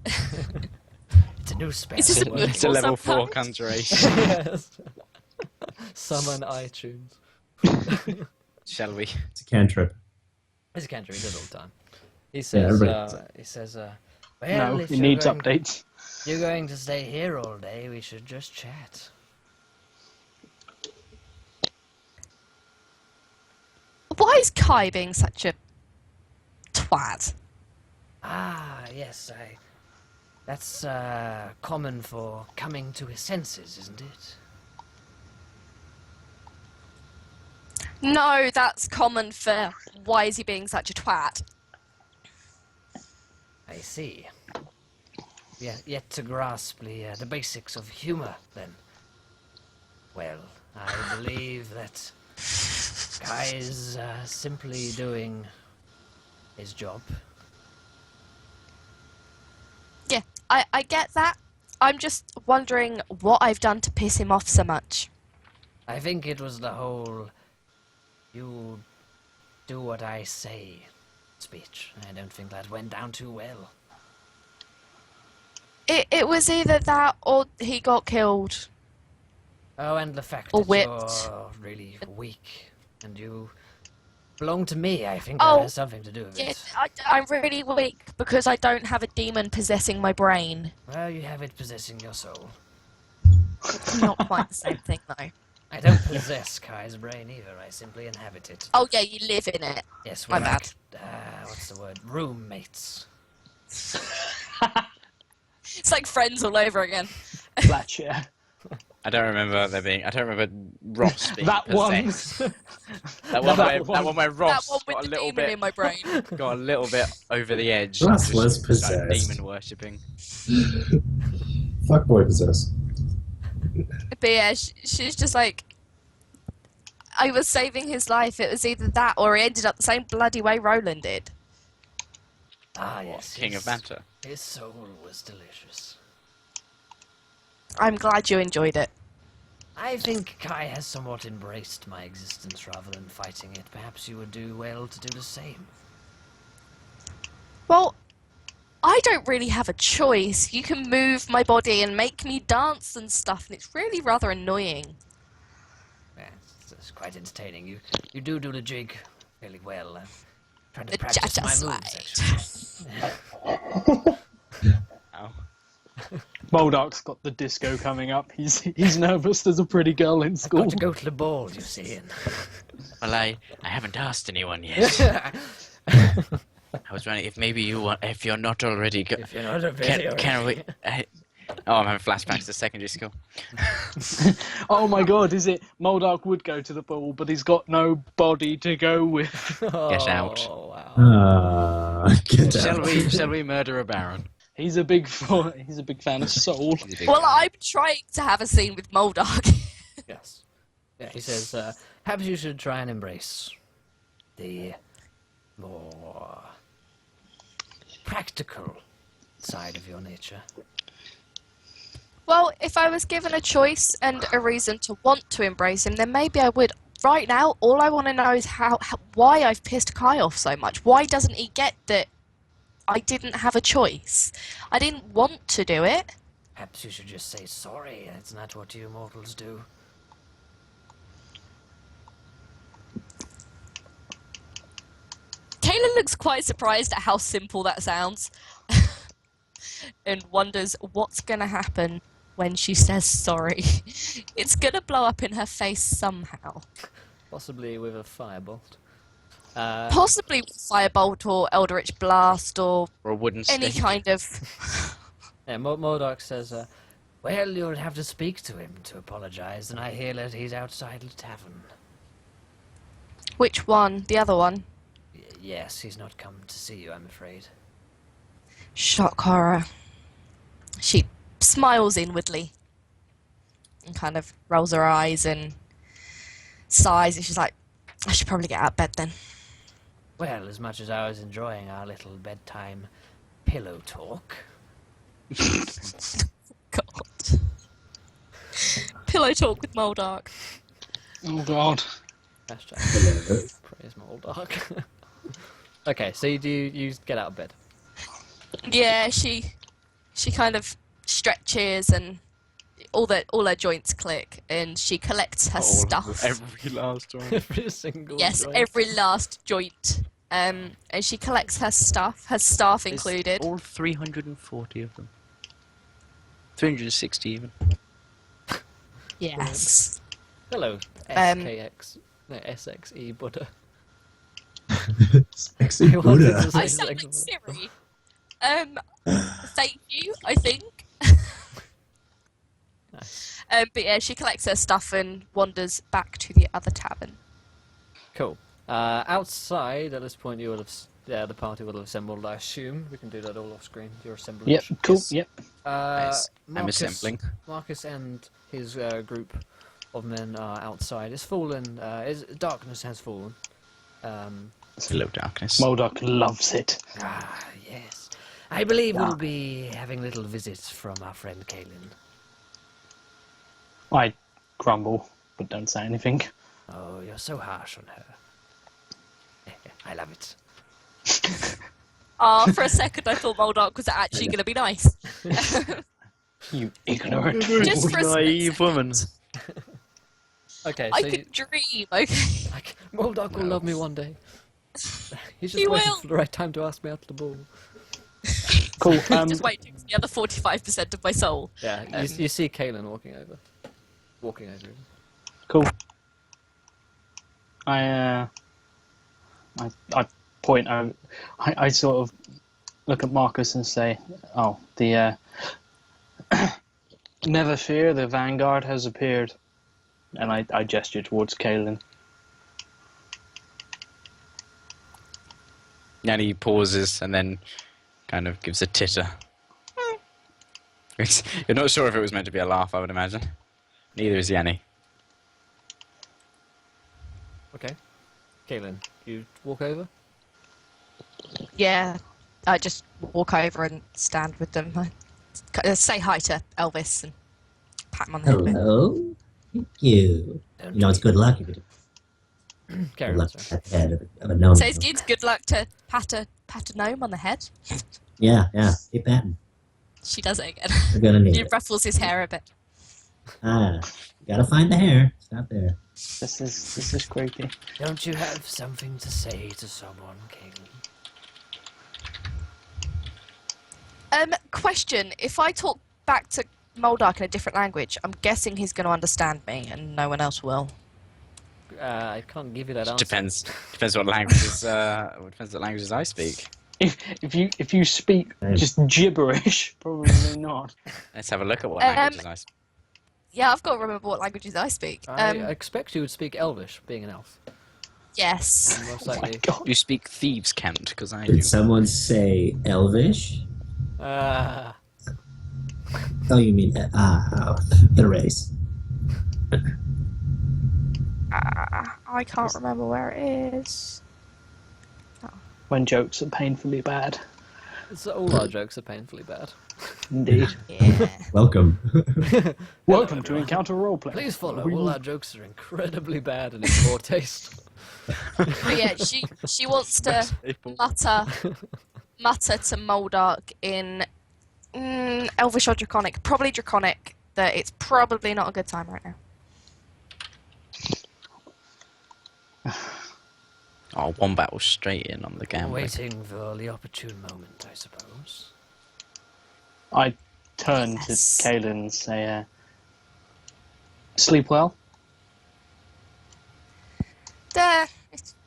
[SPEAKER 3] It's a new spell.
[SPEAKER 2] Is this a good
[SPEAKER 4] It's a
[SPEAKER 2] or
[SPEAKER 4] level 4
[SPEAKER 2] sometimes?
[SPEAKER 4] conjuration.
[SPEAKER 3] Yes. Summon iTunes.
[SPEAKER 4] Shall we?
[SPEAKER 5] It's a cantrip.
[SPEAKER 3] It's a cantrip, he does all the time. He
[SPEAKER 5] Yeah,
[SPEAKER 3] says,
[SPEAKER 5] everybody does
[SPEAKER 3] well,
[SPEAKER 1] No,
[SPEAKER 3] if
[SPEAKER 1] it
[SPEAKER 3] you're
[SPEAKER 1] needs
[SPEAKER 3] going,
[SPEAKER 1] updates.
[SPEAKER 3] you're going to stay here all day, we should just chat.
[SPEAKER 2] Why is Kai being such a twat?
[SPEAKER 3] Ah, yes, that's, common for coming to his senses, isn't it?
[SPEAKER 2] No, that's common for why is he being such a twat?
[SPEAKER 3] I see. Yeah, yet to grasp the basics of humor, then. Well, I believe that Kai is simply doing his job.
[SPEAKER 2] Yeah, I get that. I'm just wondering what I've done to piss him off so much.
[SPEAKER 3] I think it was the whole "you do what I say" speech. I don't think that went down too well.
[SPEAKER 2] It was either that or he got killed.
[SPEAKER 3] Oh, and the fact
[SPEAKER 2] Or
[SPEAKER 3] that
[SPEAKER 2] whipped.
[SPEAKER 3] you're really weak and you belong to me, I think
[SPEAKER 2] Oh,
[SPEAKER 3] that has something to do with
[SPEAKER 2] Yeah,
[SPEAKER 3] it.
[SPEAKER 2] I'm really weak because I don't have a demon possessing my brain.
[SPEAKER 3] Well, you have it possessing your soul.
[SPEAKER 2] Not quite the same thing though.
[SPEAKER 3] I don't possess Kai's brain either, I simply inhabit it.
[SPEAKER 2] Oh yeah, you live in it.
[SPEAKER 3] Yes,
[SPEAKER 2] my
[SPEAKER 3] we're
[SPEAKER 2] bad.
[SPEAKER 3] like, what's the word? Roommates.
[SPEAKER 2] It's like Friends all over again.
[SPEAKER 1] Flat chair.
[SPEAKER 4] I don't remember Ross being
[SPEAKER 1] That one.
[SPEAKER 4] possessed. That one where
[SPEAKER 2] That
[SPEAKER 4] Ross
[SPEAKER 2] one with
[SPEAKER 4] got a
[SPEAKER 2] the
[SPEAKER 4] little
[SPEAKER 2] demon
[SPEAKER 4] bit
[SPEAKER 2] in my brain.
[SPEAKER 4] got a little bit over the edge.
[SPEAKER 5] Ross
[SPEAKER 4] Just
[SPEAKER 5] was
[SPEAKER 4] started
[SPEAKER 5] possessed.
[SPEAKER 4] demon worshipping.
[SPEAKER 5] Fuckboy possess.
[SPEAKER 2] But yeah, she's just like, I was saving his life. It was either that or he ended up the same bloody way Roland did.
[SPEAKER 3] Ah,
[SPEAKER 4] What,
[SPEAKER 3] yes.
[SPEAKER 4] King of Banter.
[SPEAKER 3] His soul was delicious.
[SPEAKER 2] I'm glad you enjoyed it.
[SPEAKER 3] I think Kai has somewhat embraced my existence rather than fighting it. Perhaps you would do well to do the same.
[SPEAKER 2] Well, I don't really have a choice. You can move my body and make me dance and stuff, and it's really rather annoying.
[SPEAKER 3] Yeah, it's quite entertaining. You do the jig really well. I'm trying to
[SPEAKER 2] The
[SPEAKER 3] practice
[SPEAKER 2] cha-cha
[SPEAKER 3] my moves,
[SPEAKER 2] slide.
[SPEAKER 3] actually.
[SPEAKER 4] Oh.
[SPEAKER 1] Moldark's got the disco coming up. He's nervous. There's a pretty girl in
[SPEAKER 3] I've
[SPEAKER 1] school.
[SPEAKER 3] got to go to the ball, you see.
[SPEAKER 4] Well, I haven't asked anyone yet. I was wondering if maybe if you're not already
[SPEAKER 3] If you're not a video,
[SPEAKER 4] can we? Oh, I'm having flashbacks to secondary school.
[SPEAKER 1] Oh my god, is it? Moldark would go to the ball, but he's got no body to go with.
[SPEAKER 4] Get out.
[SPEAKER 3] Oh, wow.
[SPEAKER 5] Get
[SPEAKER 4] Shall
[SPEAKER 5] out.
[SPEAKER 4] shall we murder a baron?
[SPEAKER 1] He's a big fan of Soul.
[SPEAKER 4] He's a big
[SPEAKER 2] Well,
[SPEAKER 4] fan.
[SPEAKER 2] I'm trying to have a scene with Moldark.
[SPEAKER 3] Yes. Yeah, he says, perhaps you should try and embrace the more practical side of your nature.
[SPEAKER 2] Well, if I was given a choice and a reason to want to embrace him, then maybe I would. Right now, all I want to know is why I've pissed Kai off so much. Why doesn't he get that I didn't have a choice? I didn't want to do it.
[SPEAKER 3] Perhaps you should just say sorry. That's not what you mortals do.
[SPEAKER 2] Kaylin looks quite surprised at how simple that sounds and wonders what's going to happen when she says sorry. It's going to blow up in her face somehow.
[SPEAKER 3] Possibly with a firebolt.
[SPEAKER 2] Possibly with Firebolt or Eldritch Blast or
[SPEAKER 4] Or a wooden
[SPEAKER 2] any
[SPEAKER 4] stake.
[SPEAKER 2] kind of...
[SPEAKER 3] Yeah, Mordark says, well, you'll have to speak to him to apologize, and I hear that he's outside the tavern.
[SPEAKER 2] Which one? The other one?
[SPEAKER 3] Yes, he's not come to see you, I'm afraid.
[SPEAKER 2] Shock horror. She smiles inwardly and kind of rolls her eyes and sighs, and she's like, I should probably get out of bed then.
[SPEAKER 3] Well, as much as I was enjoying our little bedtime pillow talk,
[SPEAKER 2] God. Pillow talk with Moldark.
[SPEAKER 1] Oh god.
[SPEAKER 3] hashtag praise Mordark. Okay, so you get out of bed.
[SPEAKER 2] Yeah, she kind of stretches and all her joints click, and she collects her stuff.
[SPEAKER 4] Every last one.
[SPEAKER 3] Every single
[SPEAKER 2] Yes,
[SPEAKER 3] joint.
[SPEAKER 2] every last joint. And she collects her stuff, her staff included.
[SPEAKER 4] All 340 of them. 360 even.
[SPEAKER 2] Yes.
[SPEAKER 3] Hello,
[SPEAKER 2] Um,
[SPEAKER 3] SXE Buddha.
[SPEAKER 5] Sexy
[SPEAKER 3] He wanted
[SPEAKER 5] Buddha.
[SPEAKER 3] to say
[SPEAKER 2] I sound like
[SPEAKER 3] something.
[SPEAKER 2] Siri. Thank you, I think.
[SPEAKER 3] Nice.
[SPEAKER 2] But yeah, she collects her stuff and wanders back to the other tavern.
[SPEAKER 3] Cool. Outside, at this point, you would have, the party would have assembled. I assume we can do that all off screen. Your assembly.
[SPEAKER 1] Yep, cool,
[SPEAKER 4] Yes.
[SPEAKER 1] yep.
[SPEAKER 4] Nice. I'm
[SPEAKER 3] Marcus,
[SPEAKER 4] assembling.
[SPEAKER 3] Marcus and his group of men are outside. It's fallen. Darkness has fallen.
[SPEAKER 4] Hello, darkness.
[SPEAKER 1] Moldark loves it.
[SPEAKER 3] Yes. I believe we'll be having a little visit from our friend Kaelin.
[SPEAKER 1] I grumble, but don't say anything.
[SPEAKER 3] Oh, you're so harsh on her. I love it.
[SPEAKER 2] For a second I thought Moldark was actually going to be nice.
[SPEAKER 1] You ignorant
[SPEAKER 2] Just for a
[SPEAKER 4] naive
[SPEAKER 2] split
[SPEAKER 4] woman.
[SPEAKER 3] Okay,
[SPEAKER 2] I
[SPEAKER 3] so
[SPEAKER 2] could dream, okay?
[SPEAKER 3] like, Moldark will love me one day. He's just
[SPEAKER 2] He
[SPEAKER 3] waiting
[SPEAKER 2] will.
[SPEAKER 3] for the right time to ask me out to the ball.
[SPEAKER 1] Cool.
[SPEAKER 2] Just waiting for the other 45% of my soul.
[SPEAKER 3] Yeah, you see Kaelin walking over.
[SPEAKER 1] Cool. I point out. I sort of look at Marcus and say, "Oh, the never fear, the vanguard has appeared," and I gesture towards Kaelin.
[SPEAKER 4] Yanni pauses and then kind of gives a titter. You're not sure if it was meant to be a laugh, I would imagine. Neither is Yanni.
[SPEAKER 3] Okay. Kaelin, you walk over?
[SPEAKER 2] Yeah, I just walk over and stand with them. I say hi to Elvis and pat him on the head a bit.
[SPEAKER 5] Hello. Thank you.
[SPEAKER 3] Don't
[SPEAKER 5] You know, it's good luck if you do.
[SPEAKER 3] Carry
[SPEAKER 5] Good
[SPEAKER 3] on,
[SPEAKER 5] luck
[SPEAKER 3] sorry.
[SPEAKER 5] at the head of a gnome.
[SPEAKER 2] Says it's good luck to pat a gnome on the head.
[SPEAKER 5] Yeah, keep patting.
[SPEAKER 2] She does it again.
[SPEAKER 5] We're gonna need
[SPEAKER 2] She
[SPEAKER 5] it.
[SPEAKER 2] ruffles his hair a bit.
[SPEAKER 5] You gotta find the hair. It's not there.
[SPEAKER 1] This is creepy.
[SPEAKER 3] Don't you have something to say to someone, King?
[SPEAKER 2] Question: if I talk back to Moldark in a different language, I'm guessing he's going to understand me, and no one else will.
[SPEAKER 3] I can't give you that answer.
[SPEAKER 4] Depends what languages. Depends what languages I speak.
[SPEAKER 1] If you speak just gibberish, probably not.
[SPEAKER 4] Let's have a look at what languages I speak.
[SPEAKER 2] Yeah, I've got to remember what languages I speak.
[SPEAKER 3] I expect you would speak Elvish, being an elf.
[SPEAKER 2] Yes.
[SPEAKER 3] And most
[SPEAKER 1] Oh my
[SPEAKER 3] likely.
[SPEAKER 1] god.
[SPEAKER 4] You speak thieves' cant, because I do.
[SPEAKER 5] Did someone say Elvish?
[SPEAKER 3] Ah,
[SPEAKER 5] Oh, you mean the race?
[SPEAKER 2] I can't remember where it is.
[SPEAKER 1] When jokes are painfully bad.
[SPEAKER 3] so all our jokes are painfully bad.
[SPEAKER 1] Indeed.
[SPEAKER 2] Yeah.
[SPEAKER 5] Welcome.
[SPEAKER 1] Welcome to Encounter Roleplay.
[SPEAKER 3] Please follow. All our jokes are incredibly bad and in poor taste.
[SPEAKER 2] But yeah, she wants to mutter to Moldark in Elvish or Draconic. Probably Draconic. That it's probably not a good time right now.
[SPEAKER 4] Oh, one battle straight in on the gambling.
[SPEAKER 3] Waiting for the opportune moment, I suppose.
[SPEAKER 1] I turn
[SPEAKER 2] Yes.
[SPEAKER 1] to Kaelin and say, sleep well?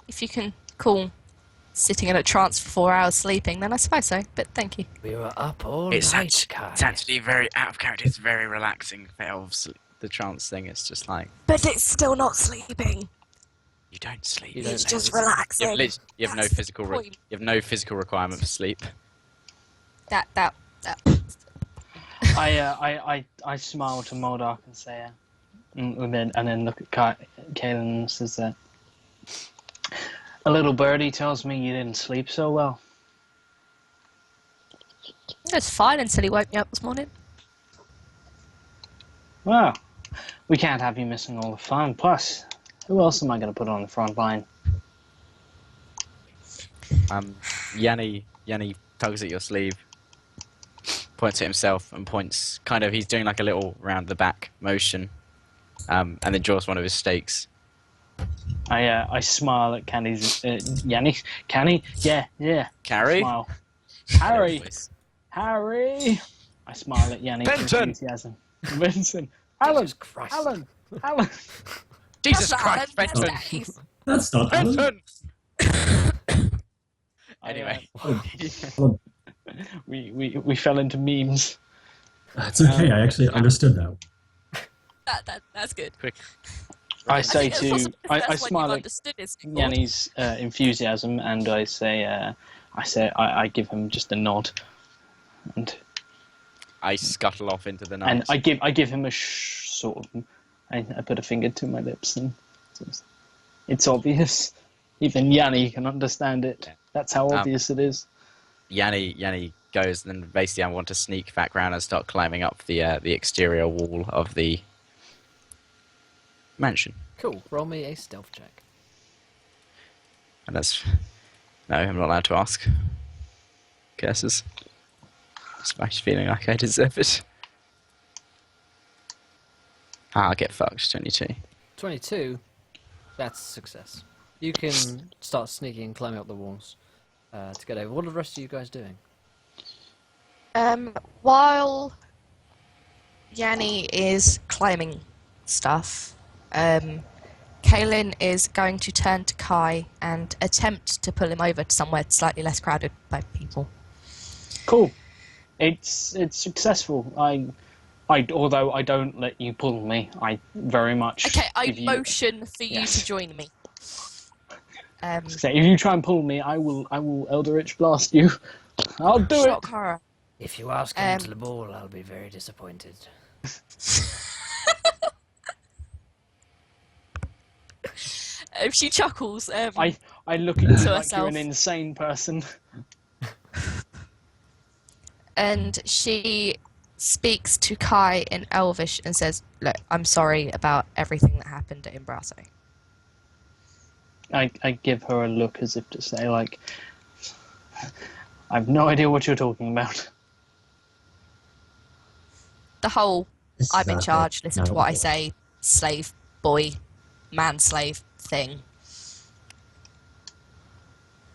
[SPEAKER 2] If you can call sitting in a trance for 4 hours sleeping, then I suppose so. But thank you.
[SPEAKER 3] We were up all
[SPEAKER 4] It's
[SPEAKER 3] night, Kai.
[SPEAKER 4] It's actually very out of character. It's very relaxing for elves. The trance thing is just like
[SPEAKER 2] But it's still not sleeping.
[SPEAKER 4] you don't sleep.
[SPEAKER 3] You don't
[SPEAKER 2] It's
[SPEAKER 3] sleep.
[SPEAKER 2] just
[SPEAKER 4] You
[SPEAKER 2] relaxing.
[SPEAKER 4] have no
[SPEAKER 2] That's the
[SPEAKER 4] physical.
[SPEAKER 2] point.
[SPEAKER 4] You have no physical requirement for sleep.
[SPEAKER 2] That.
[SPEAKER 1] I smile to Moldark and say, and then look at Kaelin and says, a little birdie tells me you didn't sleep so well.
[SPEAKER 2] It was fine until he woke me up this morning.
[SPEAKER 1] Well, we can't have you missing all the fun. Plus, who else am I going to put on the front line?
[SPEAKER 4] Yanni tugs at your sleeve, points at himself, and points kind of. He's doing like a little round the back motion, and then draws one of his stakes.
[SPEAKER 1] I smile at Yanni. Canny? Yeah.
[SPEAKER 4] Carry.
[SPEAKER 1] Smile. Harry! Harry! I smile at Yanni's
[SPEAKER 4] Benton!
[SPEAKER 1] enthusiasm. Benson! Alan!
[SPEAKER 3] Jesus Christ.
[SPEAKER 1] Alan!
[SPEAKER 4] Jesus
[SPEAKER 2] That's
[SPEAKER 4] Christ,
[SPEAKER 2] not
[SPEAKER 4] Benton!
[SPEAKER 2] days.
[SPEAKER 5] That's not Alan.
[SPEAKER 4] Benton! Anyway,
[SPEAKER 1] we fell into memes.
[SPEAKER 5] It's okay. I actually understood now.
[SPEAKER 2] That's good.
[SPEAKER 4] quick.
[SPEAKER 1] I say
[SPEAKER 2] think
[SPEAKER 1] to
[SPEAKER 2] that's
[SPEAKER 1] I
[SPEAKER 2] when
[SPEAKER 1] smile
[SPEAKER 2] you've
[SPEAKER 1] at
[SPEAKER 2] understood it's good.
[SPEAKER 1] Yanni's enthusiasm, and I say I give him just a nod, and
[SPEAKER 4] I scuttle off into the night.
[SPEAKER 1] and I give him a sort of. I put a finger to my lips, and it's obvious. Even Yanni can understand it.
[SPEAKER 4] Yeah.
[SPEAKER 1] That's how obvious it is.
[SPEAKER 4] Yanni goes, and then basically I want to sneak back round and start climbing up the exterior wall of the mansion.
[SPEAKER 3] Cool. Roll me a stealth check.
[SPEAKER 4] And that's... No, I'm not allowed to ask. Curses. Smash feeling like I deserve it. I'll get fucked, 22.
[SPEAKER 3] 22. That's a success. You can start sneaking and climbing up the walls to get over. What are the rest of you guys doing?
[SPEAKER 2] While Yanni is climbing stuff, Kaelin is going to turn to Kai and attempt to pull him over to somewhere slightly less crowded by people.
[SPEAKER 1] Cool. It's successful. Although I don't let you pull me, I very much.
[SPEAKER 2] Okay, I
[SPEAKER 1] give you-
[SPEAKER 2] motion for you
[SPEAKER 1] Yes.
[SPEAKER 2] to join me.
[SPEAKER 1] So if you try and pull me, I will Eldritch blast you. I'll do it.
[SPEAKER 2] Shock horror.
[SPEAKER 3] If you ask him
[SPEAKER 2] Um,
[SPEAKER 3] to the ball, I'll be very disappointed.
[SPEAKER 2] She chuckles.
[SPEAKER 1] I look at you like you're
[SPEAKER 2] herself.
[SPEAKER 1] an insane person.
[SPEAKER 2] And she speaks to Kai in Elvish and says, "Look, I'm sorry about everything that happened at Imbraso."
[SPEAKER 1] I give her a look as if to say, like, I have no idea what you're talking about.
[SPEAKER 2] The whole
[SPEAKER 5] This is
[SPEAKER 2] "I'm in
[SPEAKER 5] not
[SPEAKER 2] charge,
[SPEAKER 5] good.
[SPEAKER 2] listen to
[SPEAKER 5] Not
[SPEAKER 2] what I
[SPEAKER 5] good.
[SPEAKER 2] say, slave boy" manslave thing.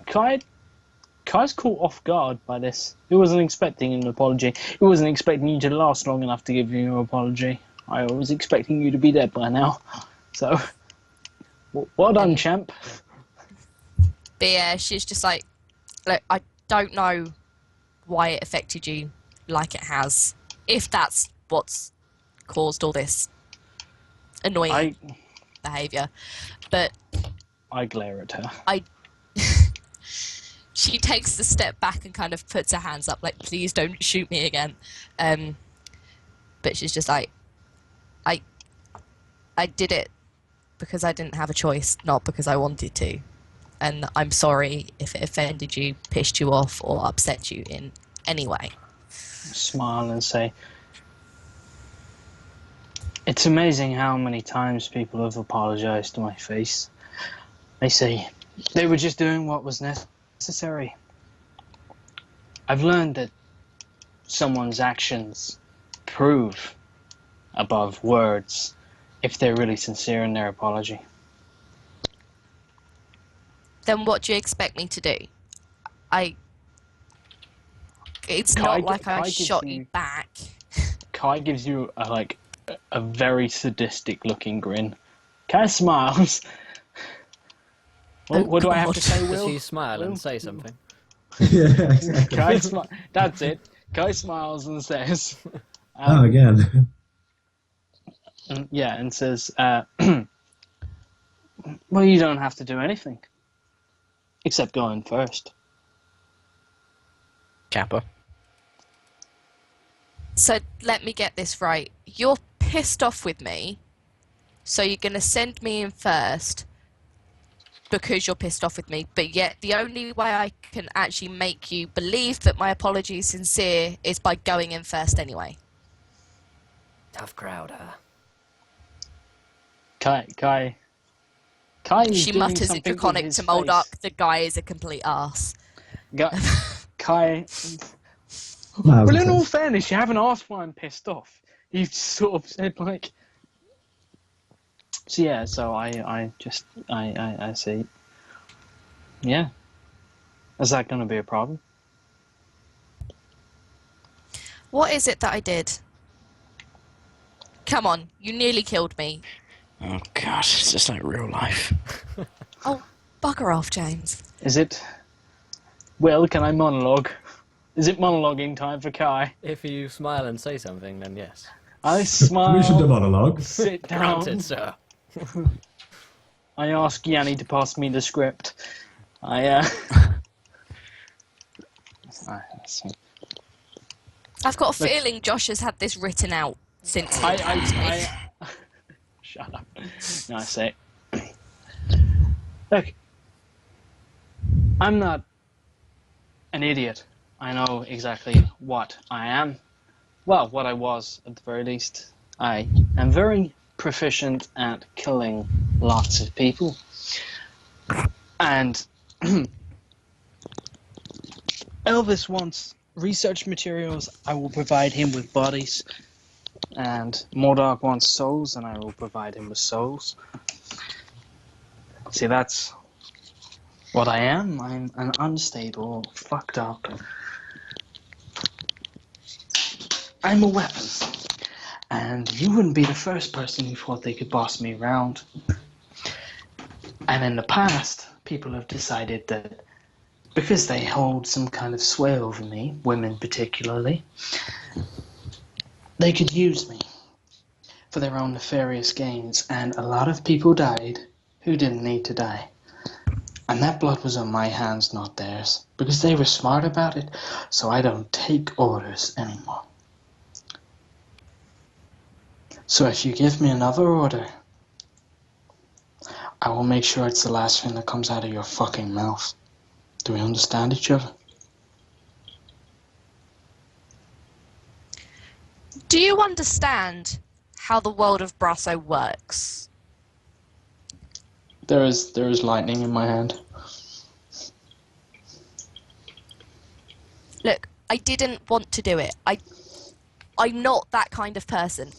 [SPEAKER 1] Kai's caught off guard by this. He wasn't expecting an apology. He wasn't expecting you to last long enough to give you an apology. I was expecting you to be dead by now. So, well done, champ.
[SPEAKER 2] But yeah, she's just like, look, I don't know why it affected you like it has. If that's what's caused all this annoying behaviour. But
[SPEAKER 1] I glare at her.
[SPEAKER 2] She takes a step back and kind of puts her hands up, like, please don't shoot me again. But she's just like, I did it because I didn't have a choice, not because I wanted to. And I'm sorry if it offended you, pissed you off, or upset you in any way.
[SPEAKER 1] Smile and say, it's amazing how many times people have apologized to my face. They say they were just doing what was necessary. I've learned that someone's actions prove above words if they're really sincere in their apology.
[SPEAKER 2] Then what do you expect me to do? It's
[SPEAKER 1] Kai
[SPEAKER 2] not like I
[SPEAKER 1] gives
[SPEAKER 2] shot
[SPEAKER 1] you-
[SPEAKER 2] you back.
[SPEAKER 1] Kai gives you a very sadistic looking grin. Kai smiles. What do I have to
[SPEAKER 2] God.
[SPEAKER 1] say,
[SPEAKER 3] Does
[SPEAKER 1] Will?
[SPEAKER 3] he smile
[SPEAKER 1] Will?
[SPEAKER 3] and say something?
[SPEAKER 5] Yeah, exactly.
[SPEAKER 1] That's it. Kai smiles and says,
[SPEAKER 5] Oh, again.
[SPEAKER 1] and says, well, you don't have to do anything. Except go in first.
[SPEAKER 4] Kappa.
[SPEAKER 2] So let me get this right. You're pissed off with me, so you're going to send me in first because you're pissed off with me, but yet the only way I can actually make you believe that my apology is sincere is by going in first anyway.
[SPEAKER 3] Tough crowd, huh?
[SPEAKER 1] Kai is
[SPEAKER 2] She
[SPEAKER 1] doing
[SPEAKER 2] mutters in
[SPEAKER 1] something with
[SPEAKER 2] Draconic
[SPEAKER 1] his
[SPEAKER 2] to
[SPEAKER 1] face.
[SPEAKER 2] Moldark, the guy is a complete arse.
[SPEAKER 1] Kai.
[SPEAKER 5] Miles
[SPEAKER 1] Well, in all
[SPEAKER 5] says,
[SPEAKER 1] fairness, you haven't asked why I'm pissed off. You've sort of said like. So yeah, so I say, yeah. Is that going to be a problem?
[SPEAKER 2] What is it that I did? Come on, you nearly killed me.
[SPEAKER 4] Oh god, it's just like real life.
[SPEAKER 2] Oh, bugger off, James.
[SPEAKER 1] Is it? Well, can I monologue? Is it monologuing time for Kai?
[SPEAKER 3] If you smile and say something, then yes.
[SPEAKER 1] I
[SPEAKER 5] permission to
[SPEAKER 1] smile,
[SPEAKER 5] monologue.
[SPEAKER 1] sit down.
[SPEAKER 3] Granted, sir.
[SPEAKER 1] I ask Yanni to pass me the script. Let's see.
[SPEAKER 2] I've got a feeling Josh has had this written out since he attacked me.
[SPEAKER 1] Shut up. No, I say, look, I'm not an idiot. I know exactly what I am. Well, what I was, at the very least. I am very proficient at killing lots of people. And Elvis wants research materials. I will provide him with bodies. And Mordark wants souls, and I will provide him with souls. See, that's what I am. I'm an unstable, fucked up. I'm a weapon. And you wouldn't be the first person who thought they could boss me around. And in the past, people have decided that because they hold some kind of sway over me, women particularly, they could use me for their own nefarious gains, and a lot of people died who didn't need to die. And that blood was on my hands, not theirs, because they were smart about it, so I don't take orders anymore. So if you give me another order, I will make sure it's the last thing that comes out of your fucking mouth. Do we understand each other?
[SPEAKER 2] Do you understand how the world of Brasso works?
[SPEAKER 1] There is lightning in my hand.
[SPEAKER 2] Look, I didn't want to do it. I'm not that kind of person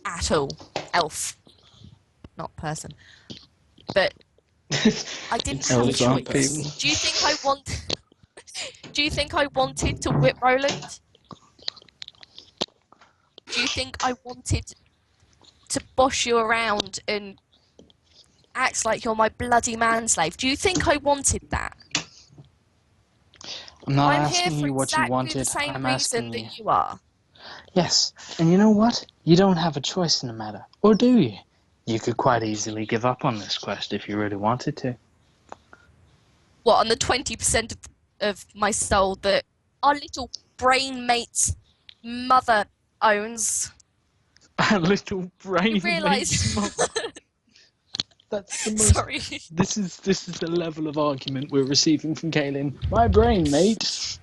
[SPEAKER 2] at all. Elf. Not person. but I didn't have a
[SPEAKER 1] Elves aren't
[SPEAKER 2] choice.
[SPEAKER 1] people.
[SPEAKER 2] Do you think I want? Do you think I wanted to whip Roland? Do you think I wanted to boss you around and act like you're my bloody manslave? Do you think I wanted that?
[SPEAKER 1] I'm not
[SPEAKER 2] I'm here
[SPEAKER 1] asking
[SPEAKER 2] for
[SPEAKER 1] you what you
[SPEAKER 2] exactly
[SPEAKER 1] wanted.
[SPEAKER 2] the same
[SPEAKER 1] I'm
[SPEAKER 2] reason
[SPEAKER 1] asking you.
[SPEAKER 2] that you are.
[SPEAKER 1] Yes, and you know what? You don't have a choice in the matter. Or do you? You could quite easily give up on this quest if you really wanted to.
[SPEAKER 2] What, on the 20% of my soul that our little brain mate's mother owns?
[SPEAKER 1] A little brain
[SPEAKER 2] You realise...
[SPEAKER 1] mate's mother. That's the most.
[SPEAKER 2] Sorry.
[SPEAKER 1] This is the level of argument we're receiving from Kaylin. My brain mate.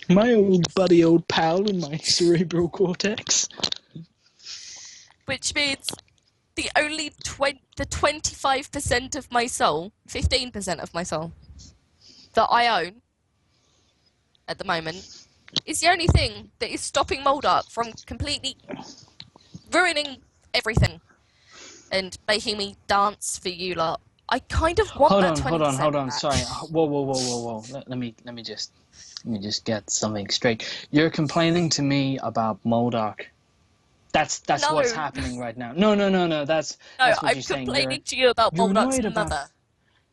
[SPEAKER 1] My old buddy, old pal in my cerebral cortex.
[SPEAKER 2] Which means the only the 25% of my soul, 15% of my soul, that I own at the moment is the only thing that is stopping Moldark from completely ruining everything and making me dance for you lot. I kind of want that 20%
[SPEAKER 1] Hold on.
[SPEAKER 2] back.
[SPEAKER 1] Sorry. Whoa. Let me just get something straight. You're complaining to me about Moldark. That's
[SPEAKER 2] No.
[SPEAKER 1] what's happening right now. No. That's
[SPEAKER 2] No,
[SPEAKER 1] what
[SPEAKER 2] I'm
[SPEAKER 1] you're saying.
[SPEAKER 2] complaining to you about
[SPEAKER 1] you're
[SPEAKER 2] Moldark's
[SPEAKER 1] annoyed
[SPEAKER 2] mother.
[SPEAKER 1] about.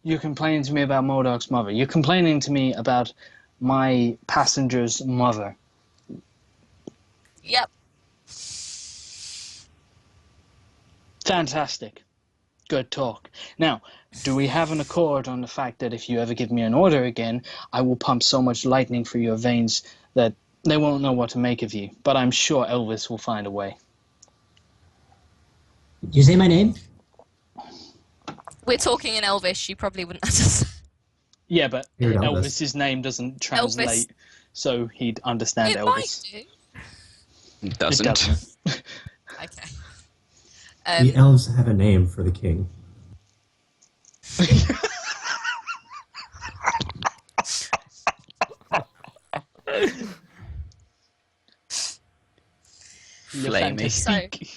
[SPEAKER 1] You're complaining to me about Moldark's mother. You're complaining to me about my passenger's mother.
[SPEAKER 2] Yep.
[SPEAKER 1] Fantastic. Good talk. Now, do we have an accord on the fact that if you ever give me an order again, I will pump so much lightning through your veins that they won't know what to make of you? But I'm sure Elvis will find a way.
[SPEAKER 6] Did you say my name?
[SPEAKER 2] We're talking in Elvish, you probably wouldn't understand.
[SPEAKER 1] Yeah, but
[SPEAKER 5] Here, Elvis.
[SPEAKER 1] Elvis's name doesn't translate, so he'd understand
[SPEAKER 2] It
[SPEAKER 1] Elvis.
[SPEAKER 2] might do.
[SPEAKER 4] It doesn't.
[SPEAKER 1] It doesn't.
[SPEAKER 2] Okay.
[SPEAKER 5] The elves have a name for the king.
[SPEAKER 1] You're
[SPEAKER 4] Flamey.
[SPEAKER 1] fantastic.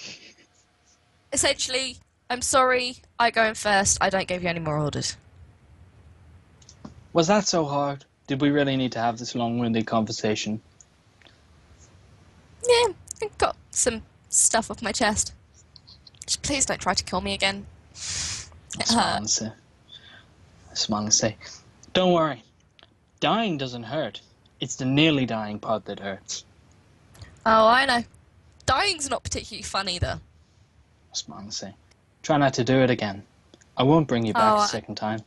[SPEAKER 2] Essentially, I'm sorry, I go in first, I don't give you any more orders.
[SPEAKER 1] Was that so hard? Did we really need to have this long-winded conversation?
[SPEAKER 2] Yeah, I've got some stuff off my chest. Just please don't try to kill me again. It hurt.
[SPEAKER 1] I smile and say, don't worry. Dying doesn't hurt. It's the nearly dying part that hurts.
[SPEAKER 2] Oh, I know. Dying's not particularly fun either.
[SPEAKER 1] I smile and say, try not to do it again. I won't bring you back
[SPEAKER 2] Oh,
[SPEAKER 1] a second time.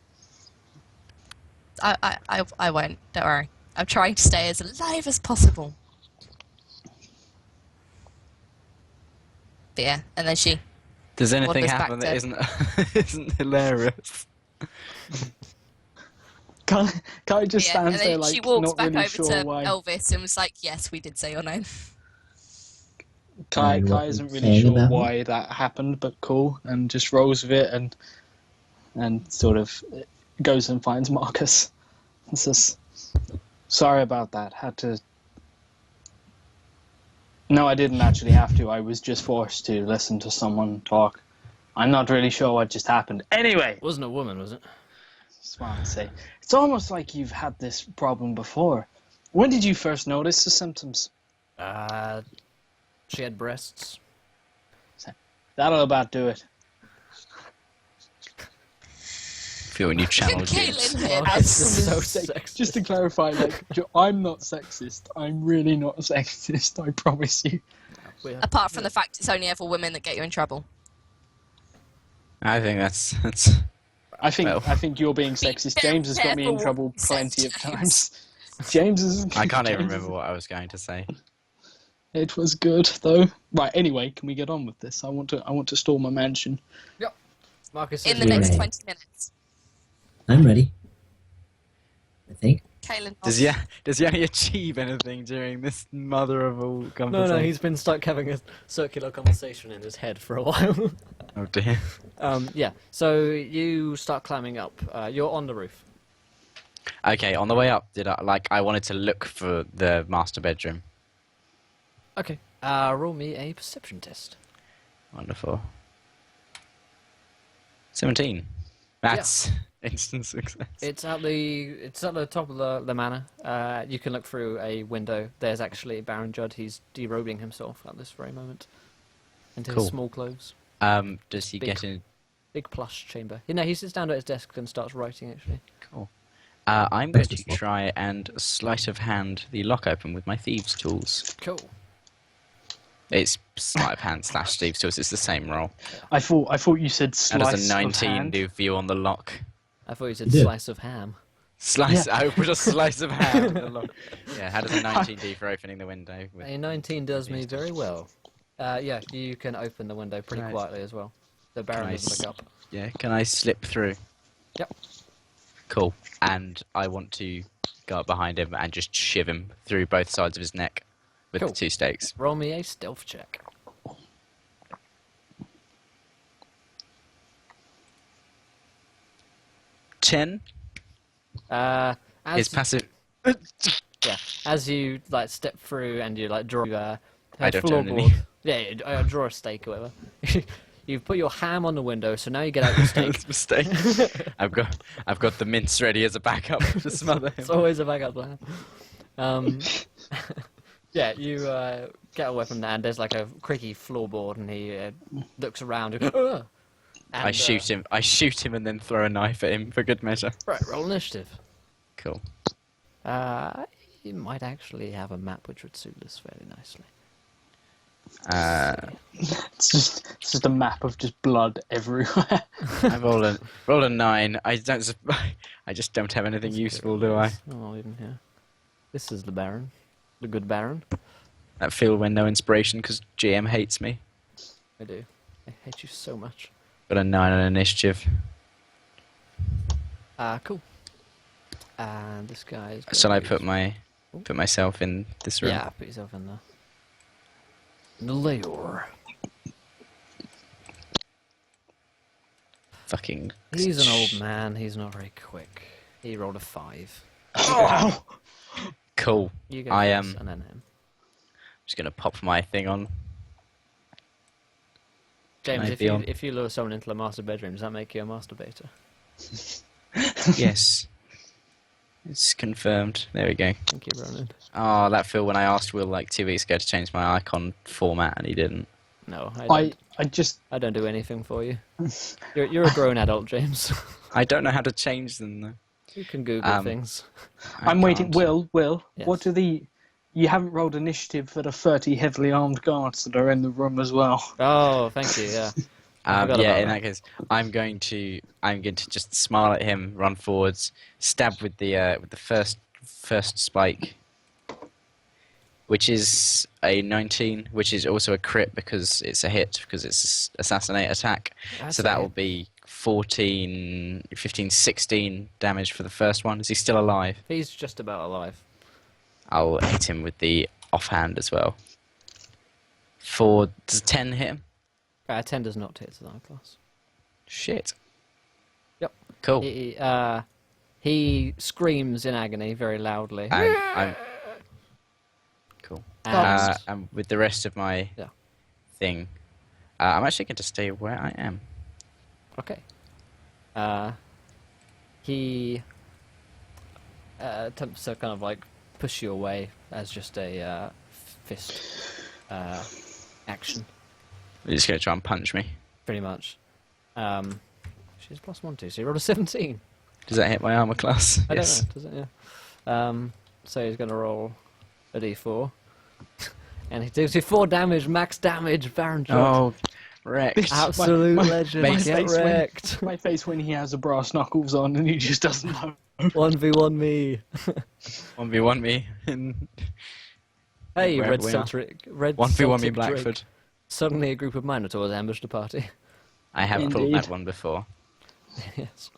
[SPEAKER 2] I won't, don't worry. I'm trying to stay as alive as possible. But yeah, and then she...
[SPEAKER 4] Does anything
[SPEAKER 2] Wanders back
[SPEAKER 4] happen that
[SPEAKER 2] to-
[SPEAKER 4] isn't hilarious?
[SPEAKER 1] Kai just
[SPEAKER 2] yeah, and
[SPEAKER 1] stands there
[SPEAKER 2] then
[SPEAKER 1] like
[SPEAKER 2] she walks
[SPEAKER 1] not
[SPEAKER 2] back
[SPEAKER 1] really
[SPEAKER 2] over
[SPEAKER 1] sure
[SPEAKER 2] to
[SPEAKER 1] why.
[SPEAKER 2] Elvis and was like, yes, we did say your name.
[SPEAKER 1] Kai
[SPEAKER 5] And what
[SPEAKER 1] isn't
[SPEAKER 5] you're
[SPEAKER 1] really
[SPEAKER 5] saying
[SPEAKER 1] sure
[SPEAKER 5] about me?
[SPEAKER 1] why that happened, but cool, and just rolls with it and sort of goes and finds Marcus. And says, sorry about that. Had to. No, I didn't actually have to. I was just forced to listen to someone talk. I'm not really sure what just happened. Anyway,
[SPEAKER 3] It wasn't a woman, was it?
[SPEAKER 1] just want to say, it's almost like you've had this problem before. When did you first notice the symptoms?
[SPEAKER 3] She had breasts.
[SPEAKER 1] That'll about do it.
[SPEAKER 4] Feel when you channel
[SPEAKER 2] Caitlin
[SPEAKER 4] James.
[SPEAKER 2] here.
[SPEAKER 3] Oh, this is so
[SPEAKER 1] Absolute
[SPEAKER 3] sexist.
[SPEAKER 1] Just to clarify, like, I'm not sexist. I'm really not sexist. I promise you.
[SPEAKER 2] Apart from the fact it's only ever women that get you in trouble.
[SPEAKER 4] I think that's
[SPEAKER 1] I think
[SPEAKER 4] Well.
[SPEAKER 1] I think you're being sexist. James has got me in
[SPEAKER 2] careful
[SPEAKER 1] trouble
[SPEAKER 2] what you
[SPEAKER 1] plenty
[SPEAKER 2] say,
[SPEAKER 1] of
[SPEAKER 2] James.
[SPEAKER 1] times. James is.
[SPEAKER 4] I can't even
[SPEAKER 1] James
[SPEAKER 4] remember what I was going to say.
[SPEAKER 1] It was good though. Right. Anyway, can we get on with this? I want to store my mansion.
[SPEAKER 3] Marcus
[SPEAKER 2] In
[SPEAKER 3] is
[SPEAKER 2] the next
[SPEAKER 6] Right.
[SPEAKER 2] 20 minutes.
[SPEAKER 6] I'm ready. I think.
[SPEAKER 2] Caitlin.
[SPEAKER 4] Does Yanni achieve anything during this mother of all conversation?
[SPEAKER 3] No, he's been stuck having a circular conversation in his head for a while.
[SPEAKER 4] Oh dear.
[SPEAKER 3] Yeah, so you start climbing up. You're on the roof.
[SPEAKER 4] Okay, on the way up, I wanted to look for the master bedroom.
[SPEAKER 3] Okay. Roll me a perception test.
[SPEAKER 4] Wonderful. 17. That's instant success.
[SPEAKER 3] It's at the top of the manor. You can look through a window. There's actually Baron Judd. He's derobing himself at this very moment into
[SPEAKER 4] Cool.
[SPEAKER 3] his small clothes.
[SPEAKER 4] Does he
[SPEAKER 3] Big-
[SPEAKER 4] get in?
[SPEAKER 3] Big plush chamber. You know, he sits down at his desk and starts writing. Actually,
[SPEAKER 4] Cool. I'm going
[SPEAKER 5] That's
[SPEAKER 4] to
[SPEAKER 5] just fun.
[SPEAKER 4] try and sleight of hand the lock open with my thieves' tools.
[SPEAKER 3] cool.
[SPEAKER 4] It's sleight of hand / thieves' tools. It's the same roll.
[SPEAKER 1] I thought you said
[SPEAKER 4] How
[SPEAKER 1] slice
[SPEAKER 4] does a 19
[SPEAKER 1] of hand.
[SPEAKER 4] do for you on the lock?
[SPEAKER 3] I thought you said
[SPEAKER 5] You did.
[SPEAKER 3] slice of ham.
[SPEAKER 4] Slice.
[SPEAKER 1] Yeah.
[SPEAKER 4] I put a slice of ham on the lock. Yeah. How does a 19 do for opening the window? With...
[SPEAKER 3] A 19 does me very well. Yeah, you can open the window pretty
[SPEAKER 4] Right.
[SPEAKER 3] quietly as well. The Baron
[SPEAKER 4] Nice.
[SPEAKER 3] doesn't look up.
[SPEAKER 4] Yeah. Can I slip through?
[SPEAKER 3] Yep.
[SPEAKER 4] Cool. And I want to go up behind him and just shiv him through both sides of his neck with
[SPEAKER 3] Cool.
[SPEAKER 4] the 2 stakes.
[SPEAKER 3] Roll me a stealth check.
[SPEAKER 4] 10
[SPEAKER 3] As
[SPEAKER 4] is passive.
[SPEAKER 3] Yeah, as you like step through and you like draw a
[SPEAKER 4] I don't own any.
[SPEAKER 3] floorboard. Yeah, draw a stake or whatever. You put your ham on the window, so now you get out your stake.
[SPEAKER 4] It's a mistake. I've got the mince ready as a backup to smother him.
[SPEAKER 3] It's always a backup plan. Yeah, you get away from that, and there's like a creaky floorboard, and he looks around. And,
[SPEAKER 4] I shoot him. I shoot him and then throw a knife at him for good measure.
[SPEAKER 3] Right, roll initiative.
[SPEAKER 4] Cool.
[SPEAKER 3] You might actually have a map which would suit this fairly nicely.
[SPEAKER 1] It's just a map of just blood everywhere.
[SPEAKER 4] I roll a 9. I just don't have anything useful, do I?
[SPEAKER 3] Oh, even here. This is the Baron, the good Baron.
[SPEAKER 4] That field where no inspiration because GM hates me.
[SPEAKER 3] I do. I hate you so much.
[SPEAKER 4] Got a 9 on initiative.
[SPEAKER 3] Cool. And this guy's.
[SPEAKER 4] Shall I
[SPEAKER 3] gonna
[SPEAKER 4] put myself in this room?
[SPEAKER 3] Yeah, put yourself in there. In the lair.
[SPEAKER 4] Fucking.
[SPEAKER 3] He's an old man. He's not very quick. He rolled a 5.
[SPEAKER 1] Oh!
[SPEAKER 4] Cool.
[SPEAKER 3] You go
[SPEAKER 4] I
[SPEAKER 3] first,
[SPEAKER 4] am.
[SPEAKER 3] and then him.
[SPEAKER 4] Just gonna pop my thing on.
[SPEAKER 3] James,
[SPEAKER 4] I feel-
[SPEAKER 3] if you lure someone into the master bedroom, does that make you a masturbator?
[SPEAKER 4] Yes. It's confirmed. There we go.
[SPEAKER 3] Thank you, Ronan.
[SPEAKER 4] Oh, that feel when I asked Will like 2 weeks ago to change my icon format and he didn't.
[SPEAKER 3] No,
[SPEAKER 1] I
[SPEAKER 3] I don't do anything for you. You're a grown adult, James.
[SPEAKER 4] I don't know how to change them though.
[SPEAKER 3] You can Google things.
[SPEAKER 1] I'm waiting.
[SPEAKER 4] can't.
[SPEAKER 1] Will,
[SPEAKER 3] Yes.
[SPEAKER 1] what do the? You haven't rolled initiative for the 30 heavily armed guards that are in the room as well.
[SPEAKER 3] Oh, thank you. Yeah. I forgot
[SPEAKER 4] Yeah,
[SPEAKER 3] about
[SPEAKER 4] in
[SPEAKER 3] that.
[SPEAKER 4] that case, I'm going to just smile at him, run forwards, stab with the first spike, which is a 19, which is also a crit because it's a hit because it's assassinate attack.
[SPEAKER 3] That's
[SPEAKER 4] So that
[SPEAKER 3] a
[SPEAKER 4] will
[SPEAKER 3] hit.
[SPEAKER 4] be 14, 15, 16 damage for the first one. Is he still alive?
[SPEAKER 3] He's just about alive.
[SPEAKER 4] I'll hit him with the offhand as well. Does 10 hit him?
[SPEAKER 3] 10 does not hit his armor class.
[SPEAKER 4] Shit.
[SPEAKER 3] Yep.
[SPEAKER 4] Cool.
[SPEAKER 3] He screams in agony very loudly.
[SPEAKER 4] I'm cool.
[SPEAKER 3] And-
[SPEAKER 4] And with the rest of my
[SPEAKER 3] Yeah.
[SPEAKER 4] thing, I'm actually going to stay where I am.
[SPEAKER 3] Okay. He attempts to kind of like push you away as just a fist action,
[SPEAKER 4] He's just going to try and punch me.
[SPEAKER 3] pretty much. She's +1, 2, so he rolled a 17.
[SPEAKER 4] Does that hit my armor class?
[SPEAKER 3] I
[SPEAKER 4] Yes.
[SPEAKER 3] don't know, does it? Yeah. So he's going to roll a d4. And he deals you 4 damage, max damage, Baron Judd.
[SPEAKER 4] Oh, wrecked.
[SPEAKER 3] Absolute
[SPEAKER 1] my-
[SPEAKER 3] legend.
[SPEAKER 4] my
[SPEAKER 3] Get
[SPEAKER 1] face when-
[SPEAKER 3] wrecked.
[SPEAKER 1] My face when he has a brass knuckles on and he just doesn't know.
[SPEAKER 3] 1v1 me.
[SPEAKER 4] 1v1 me. in
[SPEAKER 3] Hey,
[SPEAKER 4] Wherever
[SPEAKER 3] Red
[SPEAKER 4] we are.
[SPEAKER 3] Celtic. Red
[SPEAKER 4] 1v1 me
[SPEAKER 3] Celtic
[SPEAKER 4] Blackford.
[SPEAKER 3] Drake. Suddenly a group of Minotaurs ambushed the party.
[SPEAKER 4] I have pulled
[SPEAKER 1] Indeed.
[SPEAKER 4] that one before.
[SPEAKER 3] Yes.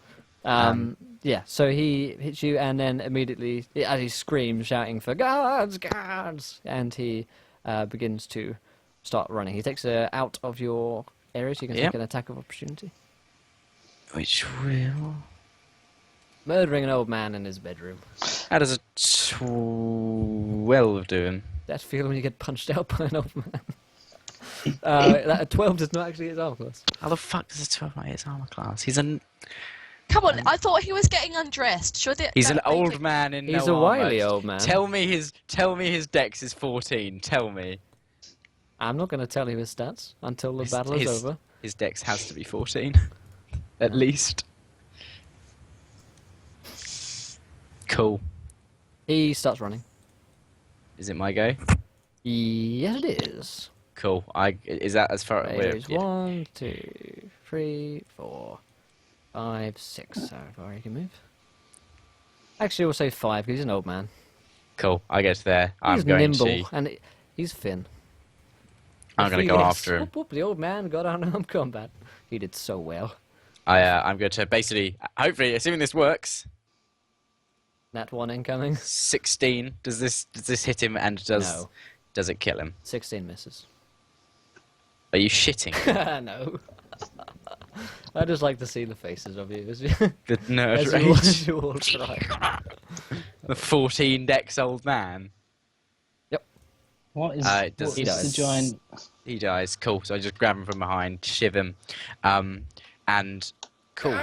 [SPEAKER 3] Yeah, so he hits you and then immediately, as he screams, shouting for guards, guards, and he begins to start running. He takes out of your area, so you can
[SPEAKER 4] Yep.
[SPEAKER 3] take an attack of opportunity.
[SPEAKER 4] Which will...
[SPEAKER 3] Murdering an old man in his bedroom.
[SPEAKER 4] How does a 12 do him?
[SPEAKER 3] That feel when you get punched out by an old man. That a 12 does not actually hit his armor class.
[SPEAKER 4] How the fuck does a 12 not hit his armor class? He's a...
[SPEAKER 2] Come on, I thought he was getting undressed. Sure,
[SPEAKER 4] He's an old man in
[SPEAKER 3] He's
[SPEAKER 4] no
[SPEAKER 3] a wily
[SPEAKER 4] armor.
[SPEAKER 3] old man.
[SPEAKER 4] Tell me his dex is 14. Tell me.
[SPEAKER 3] I'm not going to tell you his stats until the battle is over.
[SPEAKER 4] His dex has to be 14, at least. Cool.
[SPEAKER 3] He starts running.
[SPEAKER 4] Is it my go?
[SPEAKER 3] Yes, it is.
[SPEAKER 4] Cool. Is that as far?
[SPEAKER 3] There's 1, 2, 3, 4, 5, 6. So far you can move. Actually, we'll say 5 because he's an old man.
[SPEAKER 4] Cool. I get there. I'm
[SPEAKER 3] He's
[SPEAKER 4] going
[SPEAKER 3] nimble
[SPEAKER 4] to.
[SPEAKER 3] and he's thin.
[SPEAKER 4] I'm going to go after him.
[SPEAKER 3] Whoop, whoop, the old man got unarmed combat. He did so well.
[SPEAKER 4] I'm going to basically, hopefully, assuming this works.
[SPEAKER 3] Nat 1 incoming.
[SPEAKER 4] 16. Does this hit him and does it kill him?
[SPEAKER 3] 16 misses.
[SPEAKER 4] Are you shitting?
[SPEAKER 3] No. I just like to see the faces of you as you,
[SPEAKER 4] The nerd
[SPEAKER 3] as
[SPEAKER 4] rage.
[SPEAKER 3] you all try.
[SPEAKER 4] The 14 dex old man.
[SPEAKER 1] What is,
[SPEAKER 4] It does-
[SPEAKER 1] what
[SPEAKER 3] He
[SPEAKER 1] is the
[SPEAKER 3] dies.
[SPEAKER 1] giant?
[SPEAKER 4] He dies. Cool. So I just grab him from behind, shiv him, and cool.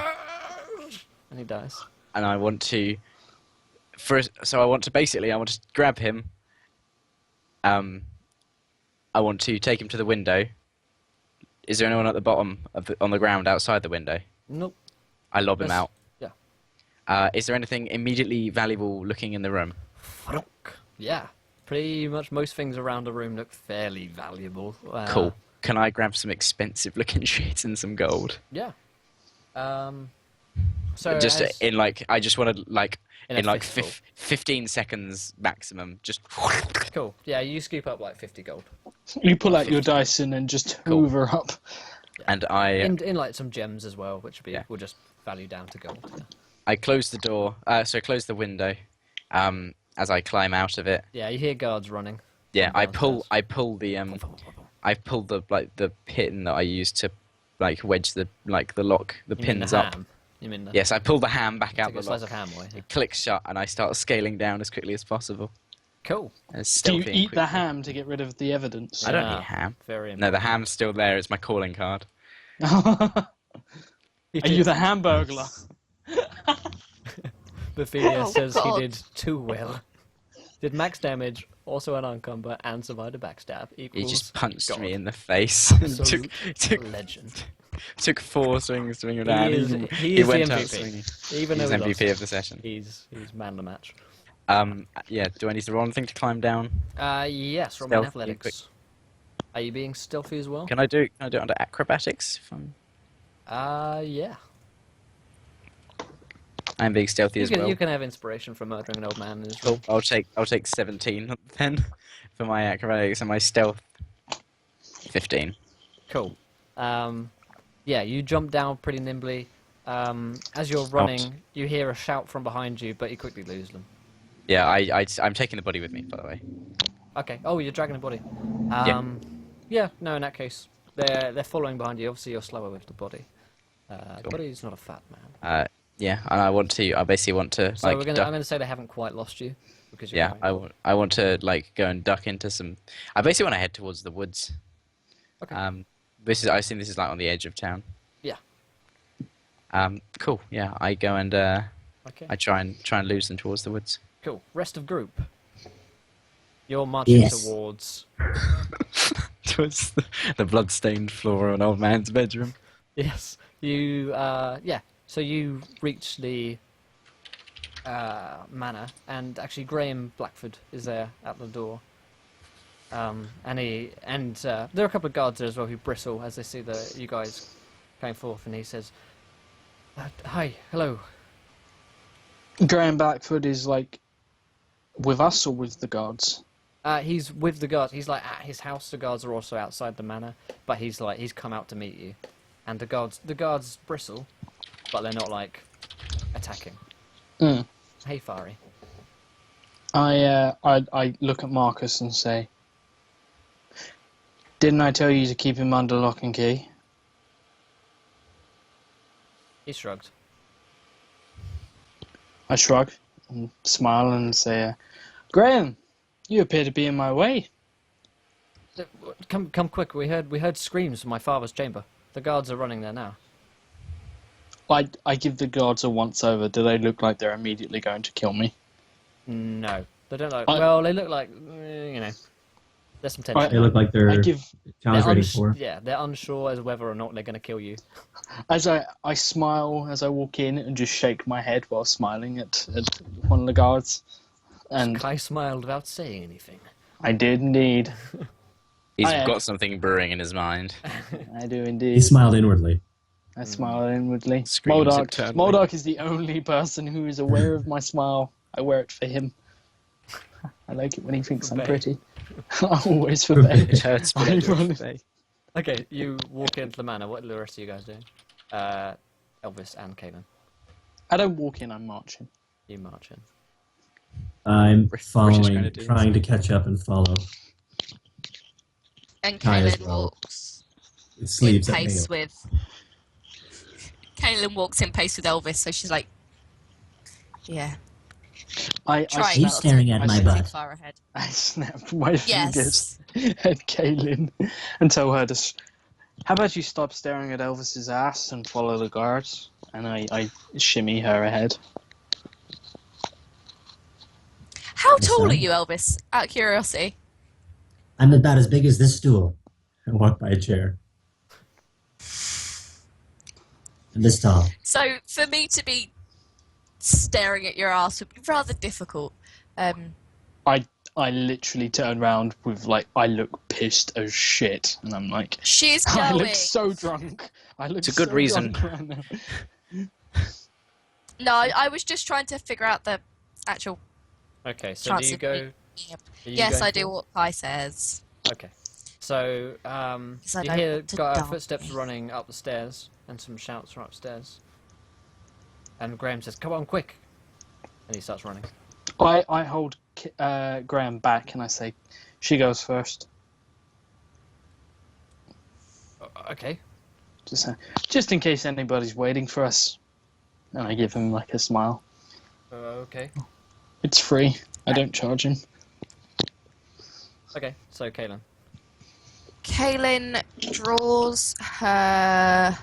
[SPEAKER 3] And he dies.
[SPEAKER 4] And I want to, I want to grab him. I want to take him to the window. Is there anyone at the bottom on the ground outside the window?
[SPEAKER 3] Nope.
[SPEAKER 4] I lob him
[SPEAKER 3] Yes.
[SPEAKER 4] out.
[SPEAKER 3] Yeah.
[SPEAKER 4] Is there anything immediately valuable looking in the room?
[SPEAKER 3] Yeah. Pretty much most things around the room look fairly valuable.
[SPEAKER 4] Cool. Can I grab some expensive looking shit and some gold?
[SPEAKER 3] Yeah. So
[SPEAKER 4] Just
[SPEAKER 3] as-
[SPEAKER 4] in like, I just want to like
[SPEAKER 3] In a
[SPEAKER 4] in like
[SPEAKER 3] fistful.
[SPEAKER 4] 15 seconds maximum. Just
[SPEAKER 3] Cool. Yeah, you scoop up like 50 gold.
[SPEAKER 1] You pull out your dice and then just
[SPEAKER 4] Cool.
[SPEAKER 1] hoover up.
[SPEAKER 4] and I
[SPEAKER 3] In like some gems as well, which
[SPEAKER 4] Yeah.
[SPEAKER 3] will just value down to gold. Yeah.
[SPEAKER 4] I close the door. So I close the window. As I climb out of it.
[SPEAKER 3] Yeah, you hear guards running.
[SPEAKER 4] Yeah,
[SPEAKER 3] From downstairs.
[SPEAKER 4] I pull the pin that I used to like wedge the lock, the
[SPEAKER 3] You mean
[SPEAKER 4] pins
[SPEAKER 3] the
[SPEAKER 4] up.
[SPEAKER 3] ham? You mean the
[SPEAKER 4] Yes, I pull the ham back out
[SPEAKER 3] take a
[SPEAKER 4] the
[SPEAKER 3] slice
[SPEAKER 4] lock.
[SPEAKER 3] of ham away? Yeah.
[SPEAKER 4] It clicks shut, and I start scaling down as quickly as possible.
[SPEAKER 3] Cool.
[SPEAKER 4] As
[SPEAKER 1] Do you
[SPEAKER 4] stealthy and
[SPEAKER 1] eat the
[SPEAKER 4] quickly.
[SPEAKER 1] ham to get rid of the evidence?
[SPEAKER 4] I don't
[SPEAKER 3] Yeah.
[SPEAKER 4] eat ham.
[SPEAKER 3] Very
[SPEAKER 4] No, the ham's still there. It's my calling card.
[SPEAKER 1] Are you the Hamburglar?
[SPEAKER 3] Ophelia
[SPEAKER 2] Oh,
[SPEAKER 3] says
[SPEAKER 2] God.
[SPEAKER 3] he did too well. Did max damage, also an uncomber, and survived a backstab.
[SPEAKER 4] He
[SPEAKER 3] Equals
[SPEAKER 4] just punched
[SPEAKER 3] God.
[SPEAKER 4] me in the face. and
[SPEAKER 3] Absolute
[SPEAKER 4] took
[SPEAKER 3] legend.
[SPEAKER 4] took 4 swings to bring him
[SPEAKER 3] He
[SPEAKER 4] down.
[SPEAKER 3] is-
[SPEAKER 4] Even-
[SPEAKER 3] he is the
[SPEAKER 4] went out
[SPEAKER 3] MVP.
[SPEAKER 4] swinging.
[SPEAKER 3] Even
[SPEAKER 4] He's
[SPEAKER 3] though he
[SPEAKER 4] MVP
[SPEAKER 3] lost,
[SPEAKER 4] of the session.
[SPEAKER 3] he's man the match.
[SPEAKER 4] Yeah. Do I need to roll anything to climb down?
[SPEAKER 3] Yes, Roman
[SPEAKER 4] Stealthy,
[SPEAKER 3] athletics. Are you being stealthy as well?
[SPEAKER 4] Can I do it under acrobatics? If
[SPEAKER 3] Yeah.
[SPEAKER 4] I'm being stealthy
[SPEAKER 3] You
[SPEAKER 4] as
[SPEAKER 3] can,
[SPEAKER 4] well.
[SPEAKER 3] you can have inspiration from murdering an old man in his
[SPEAKER 4] Cool.
[SPEAKER 3] room.
[SPEAKER 4] I'll take 17 then for my acrobatics and my stealth. 15.
[SPEAKER 3] Cool. Yeah, you jump down pretty nimbly. As you're running, you hear a shout from behind you, but you quickly lose them.
[SPEAKER 4] Yeah, I'm taking the body with me, by the way.
[SPEAKER 3] Okay. Oh, you're dragging a body. Yeah. No, in that case, they're following behind you. Obviously, you're slower with the body.
[SPEAKER 4] Cool.
[SPEAKER 3] Body's not a fat man.
[SPEAKER 4] Yeah, and I basically want to
[SPEAKER 3] So
[SPEAKER 4] like
[SPEAKER 3] I'm
[SPEAKER 4] duck.
[SPEAKER 3] gonna say they haven't quite lost you because you're
[SPEAKER 4] Yeah,
[SPEAKER 3] going.
[SPEAKER 4] I want to like go and duck into some. I basically want to head towards the woods.
[SPEAKER 3] Okay.
[SPEAKER 4] I assume this is like on the edge of town.
[SPEAKER 3] Yeah.
[SPEAKER 4] Cool. Yeah, I go and
[SPEAKER 3] Okay.
[SPEAKER 4] I try and lose them towards the woods.
[SPEAKER 3] Cool. Rest of group. You're marching
[SPEAKER 6] Yes.
[SPEAKER 3] towards.
[SPEAKER 4] Towards the blood-stained floor of an old man's bedroom.
[SPEAKER 3] Yes. You. Yeah. So you reach the manor, and actually Graham Blackford is there at the door. And there are a couple of guards there as well who bristle as they see you guys coming forth, and he says, "Hi, hello."
[SPEAKER 1] Graham Blackford is like with us or with the guards?
[SPEAKER 3] He's with the guards. He's like at his house. The guards are also outside the manor, but he's come out to meet you, and the guards bristle, but they're not like attacking.
[SPEAKER 1] Mm.
[SPEAKER 3] Hey, Fari.
[SPEAKER 1] I look at Marcus and say, "Didn't I tell you to keep him under lock and key?"
[SPEAKER 3] He shrugged.
[SPEAKER 1] I shrug and smile and say, "Graham, you appear to be in my way."
[SPEAKER 3] Come quick! We heard screams from my father's chamber. The guards are running there now.
[SPEAKER 1] I give the guards a once over. Do they look like they're immediately going to kill me?
[SPEAKER 3] No, they don't look.
[SPEAKER 1] I-
[SPEAKER 3] Well, they look like there's some tension.
[SPEAKER 5] They look like they're
[SPEAKER 1] I give
[SPEAKER 5] challenge
[SPEAKER 3] They're
[SPEAKER 5] rating 4.
[SPEAKER 3] Yeah, they're unsure as whether or not they're going to kill you.
[SPEAKER 1] as I smile as I walk in and just shake my head while smiling at one of the guards, and
[SPEAKER 3] Kai smiled without saying anything.
[SPEAKER 1] I did indeed.
[SPEAKER 4] He's
[SPEAKER 1] I-
[SPEAKER 4] got something brewing in his mind.
[SPEAKER 1] I do
[SPEAKER 5] He
[SPEAKER 1] indeed.
[SPEAKER 5] smiled inwardly.
[SPEAKER 1] I smile inwardly.
[SPEAKER 4] Screams
[SPEAKER 1] Modark
[SPEAKER 4] internally.
[SPEAKER 1] Modark is the only person who is aware of my smile. I wear it for him. I like it when he thinks
[SPEAKER 3] For
[SPEAKER 1] I'm
[SPEAKER 3] Bay.
[SPEAKER 1] pretty. Always for Bay.
[SPEAKER 4] It hurts, but
[SPEAKER 1] I
[SPEAKER 4] it
[SPEAKER 1] run-
[SPEAKER 4] hurts.
[SPEAKER 3] Okay, you walk into the manor. What are the rest of you guys doing? Elvis and Kaelin,
[SPEAKER 1] I don't walk in, I'm marching.
[SPEAKER 3] you march in.
[SPEAKER 5] I'm
[SPEAKER 4] British
[SPEAKER 5] following,
[SPEAKER 4] Grenadiers.
[SPEAKER 5] trying to catch up and follow.
[SPEAKER 2] And
[SPEAKER 5] Kai as
[SPEAKER 2] Kaelin
[SPEAKER 5] well.
[SPEAKER 2] walks
[SPEAKER 5] It
[SPEAKER 2] in
[SPEAKER 5] sleeps at me.
[SPEAKER 2] pace with. Kaelin walks in pace with Elvis, so she's like, yeah,
[SPEAKER 1] I
[SPEAKER 2] trying
[SPEAKER 6] She's
[SPEAKER 2] not
[SPEAKER 6] staring
[SPEAKER 2] to
[SPEAKER 6] at
[SPEAKER 1] I
[SPEAKER 6] my
[SPEAKER 1] see
[SPEAKER 6] butt.
[SPEAKER 2] far ahead.
[SPEAKER 1] I snap my fingers
[SPEAKER 2] Yes.
[SPEAKER 1] at Kaylin and tell her to. How about you stop staring at Elvis's ass and follow the guards? And I shimmy her ahead.
[SPEAKER 2] How
[SPEAKER 6] Yes,
[SPEAKER 2] tall are
[SPEAKER 6] sir.
[SPEAKER 2] you, Elvis? Out of curiosity.
[SPEAKER 6] I'm about as big as this stool.
[SPEAKER 5] I walk by a chair.
[SPEAKER 6] I'm this tall.
[SPEAKER 2] So for me to be staring at your ass would be rather difficult.
[SPEAKER 1] I literally turn around with I look pissed as shit, and I'm like,
[SPEAKER 2] She's
[SPEAKER 1] I
[SPEAKER 2] going.
[SPEAKER 1] look so drunk. I look
[SPEAKER 4] It's a good
[SPEAKER 1] so
[SPEAKER 4] reason.
[SPEAKER 1] drunk right now.
[SPEAKER 2] No, I was just trying to figure out the actual.
[SPEAKER 3] Okay, so
[SPEAKER 2] Chance
[SPEAKER 3] do you
[SPEAKER 2] of
[SPEAKER 3] go?
[SPEAKER 2] me-
[SPEAKER 3] are you
[SPEAKER 2] Yes,
[SPEAKER 3] going
[SPEAKER 2] I do
[SPEAKER 3] for-
[SPEAKER 2] what Kai says.
[SPEAKER 3] Okay, so
[SPEAKER 2] I
[SPEAKER 3] you
[SPEAKER 2] don't
[SPEAKER 3] hear
[SPEAKER 2] want to
[SPEAKER 3] got
[SPEAKER 2] die.
[SPEAKER 3] footsteps running up the stairs and some shouts from upstairs. And Graham says, "Come on, quick!" And he starts running.
[SPEAKER 1] I hold Graham back and I say, she goes first.
[SPEAKER 3] Okay.
[SPEAKER 1] Just in case anybody's waiting for us. And I give him a smile.
[SPEAKER 3] Okay.
[SPEAKER 1] It's free. I don't charge him.
[SPEAKER 3] Okay. So Kaelin.
[SPEAKER 2] Kaelin draws her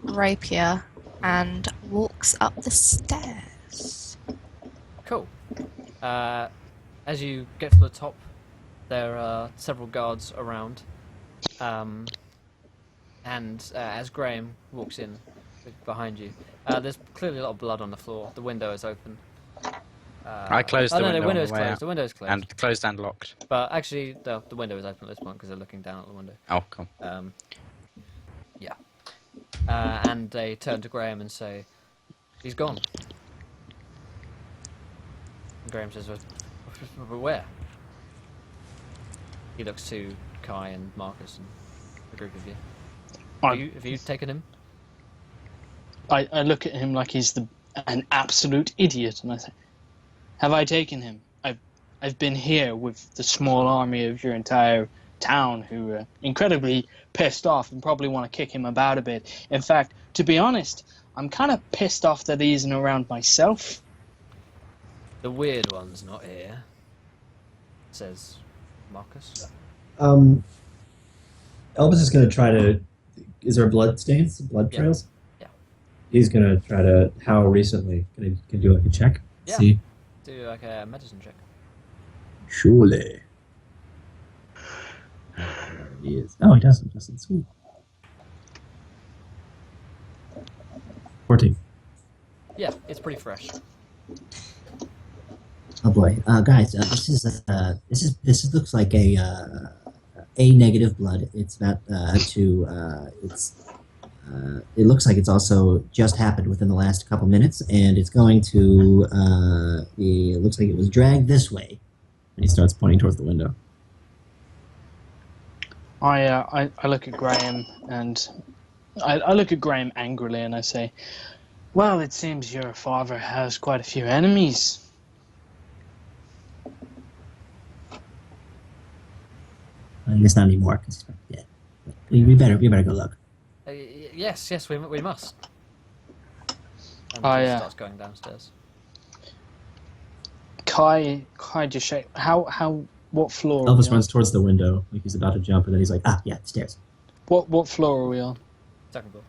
[SPEAKER 2] rapier and walks up the stairs.
[SPEAKER 3] Cool. As you get to the top, there are several guards around. And as Graham walks in behind you, there's clearly a lot of blood on the floor. The window is open.
[SPEAKER 4] I closed the
[SPEAKER 3] no,
[SPEAKER 4] window
[SPEAKER 3] the window
[SPEAKER 4] on
[SPEAKER 3] is
[SPEAKER 4] the way
[SPEAKER 3] closed.
[SPEAKER 4] out.
[SPEAKER 3] The window is closed.
[SPEAKER 4] And closed and locked.
[SPEAKER 3] But actually, the window is open at this point because they're looking down at the window.
[SPEAKER 4] Oh, cool.
[SPEAKER 3] Yeah. And they turn to Graham and say, "He's gone." And Graham says, "Where?" He looks to Kai and Marcus and the group of you. Have you taken him?
[SPEAKER 1] I look at him like he's an absolute idiot, and I say, "Have I taken him? I've been here with the small army of your entire town, who are incredibly pissed off and probably want to kick him about a bit. In fact, to be honest, I'm kind of pissed off that he isn't around myself."
[SPEAKER 3] The weird one's not here, says Marcus.
[SPEAKER 5] Elvis is going to try to. Is there blood stains? Blood
[SPEAKER 3] Yeah.
[SPEAKER 5] trails?
[SPEAKER 3] Yeah.
[SPEAKER 5] He's going to try to. How recently? Can you do a check?
[SPEAKER 3] Yeah.
[SPEAKER 5] See?
[SPEAKER 3] Do like a medicine check.
[SPEAKER 5] Surely. He is. Oh, he doesn't. Sweet. 14.
[SPEAKER 3] Yeah, it's pretty fresh.
[SPEAKER 6] Oh boy, guys, this looks like a negative blood. It's about it looks like it's also just happened within the last couple minutes, and it's going to. It looks like it was dragged this way.
[SPEAKER 5] And he starts pointing towards the window.
[SPEAKER 1] I look at Graham and I look at Graham angrily and I say, "Well, it seems your father has quite a few enemies."
[SPEAKER 6] I guess not anymore. 'Cause he's probably dead. But we better go look.
[SPEAKER 3] Yes, we must. And
[SPEAKER 1] I,
[SPEAKER 3] he starts going downstairs.
[SPEAKER 1] Kai just shake. What floor? are we
[SPEAKER 5] Elvis
[SPEAKER 1] on?
[SPEAKER 5] runs towards the window, like he's about to jump, and then he's like, "Ah, yeah, stairs."
[SPEAKER 1] What floor are we on?
[SPEAKER 3] Second floor.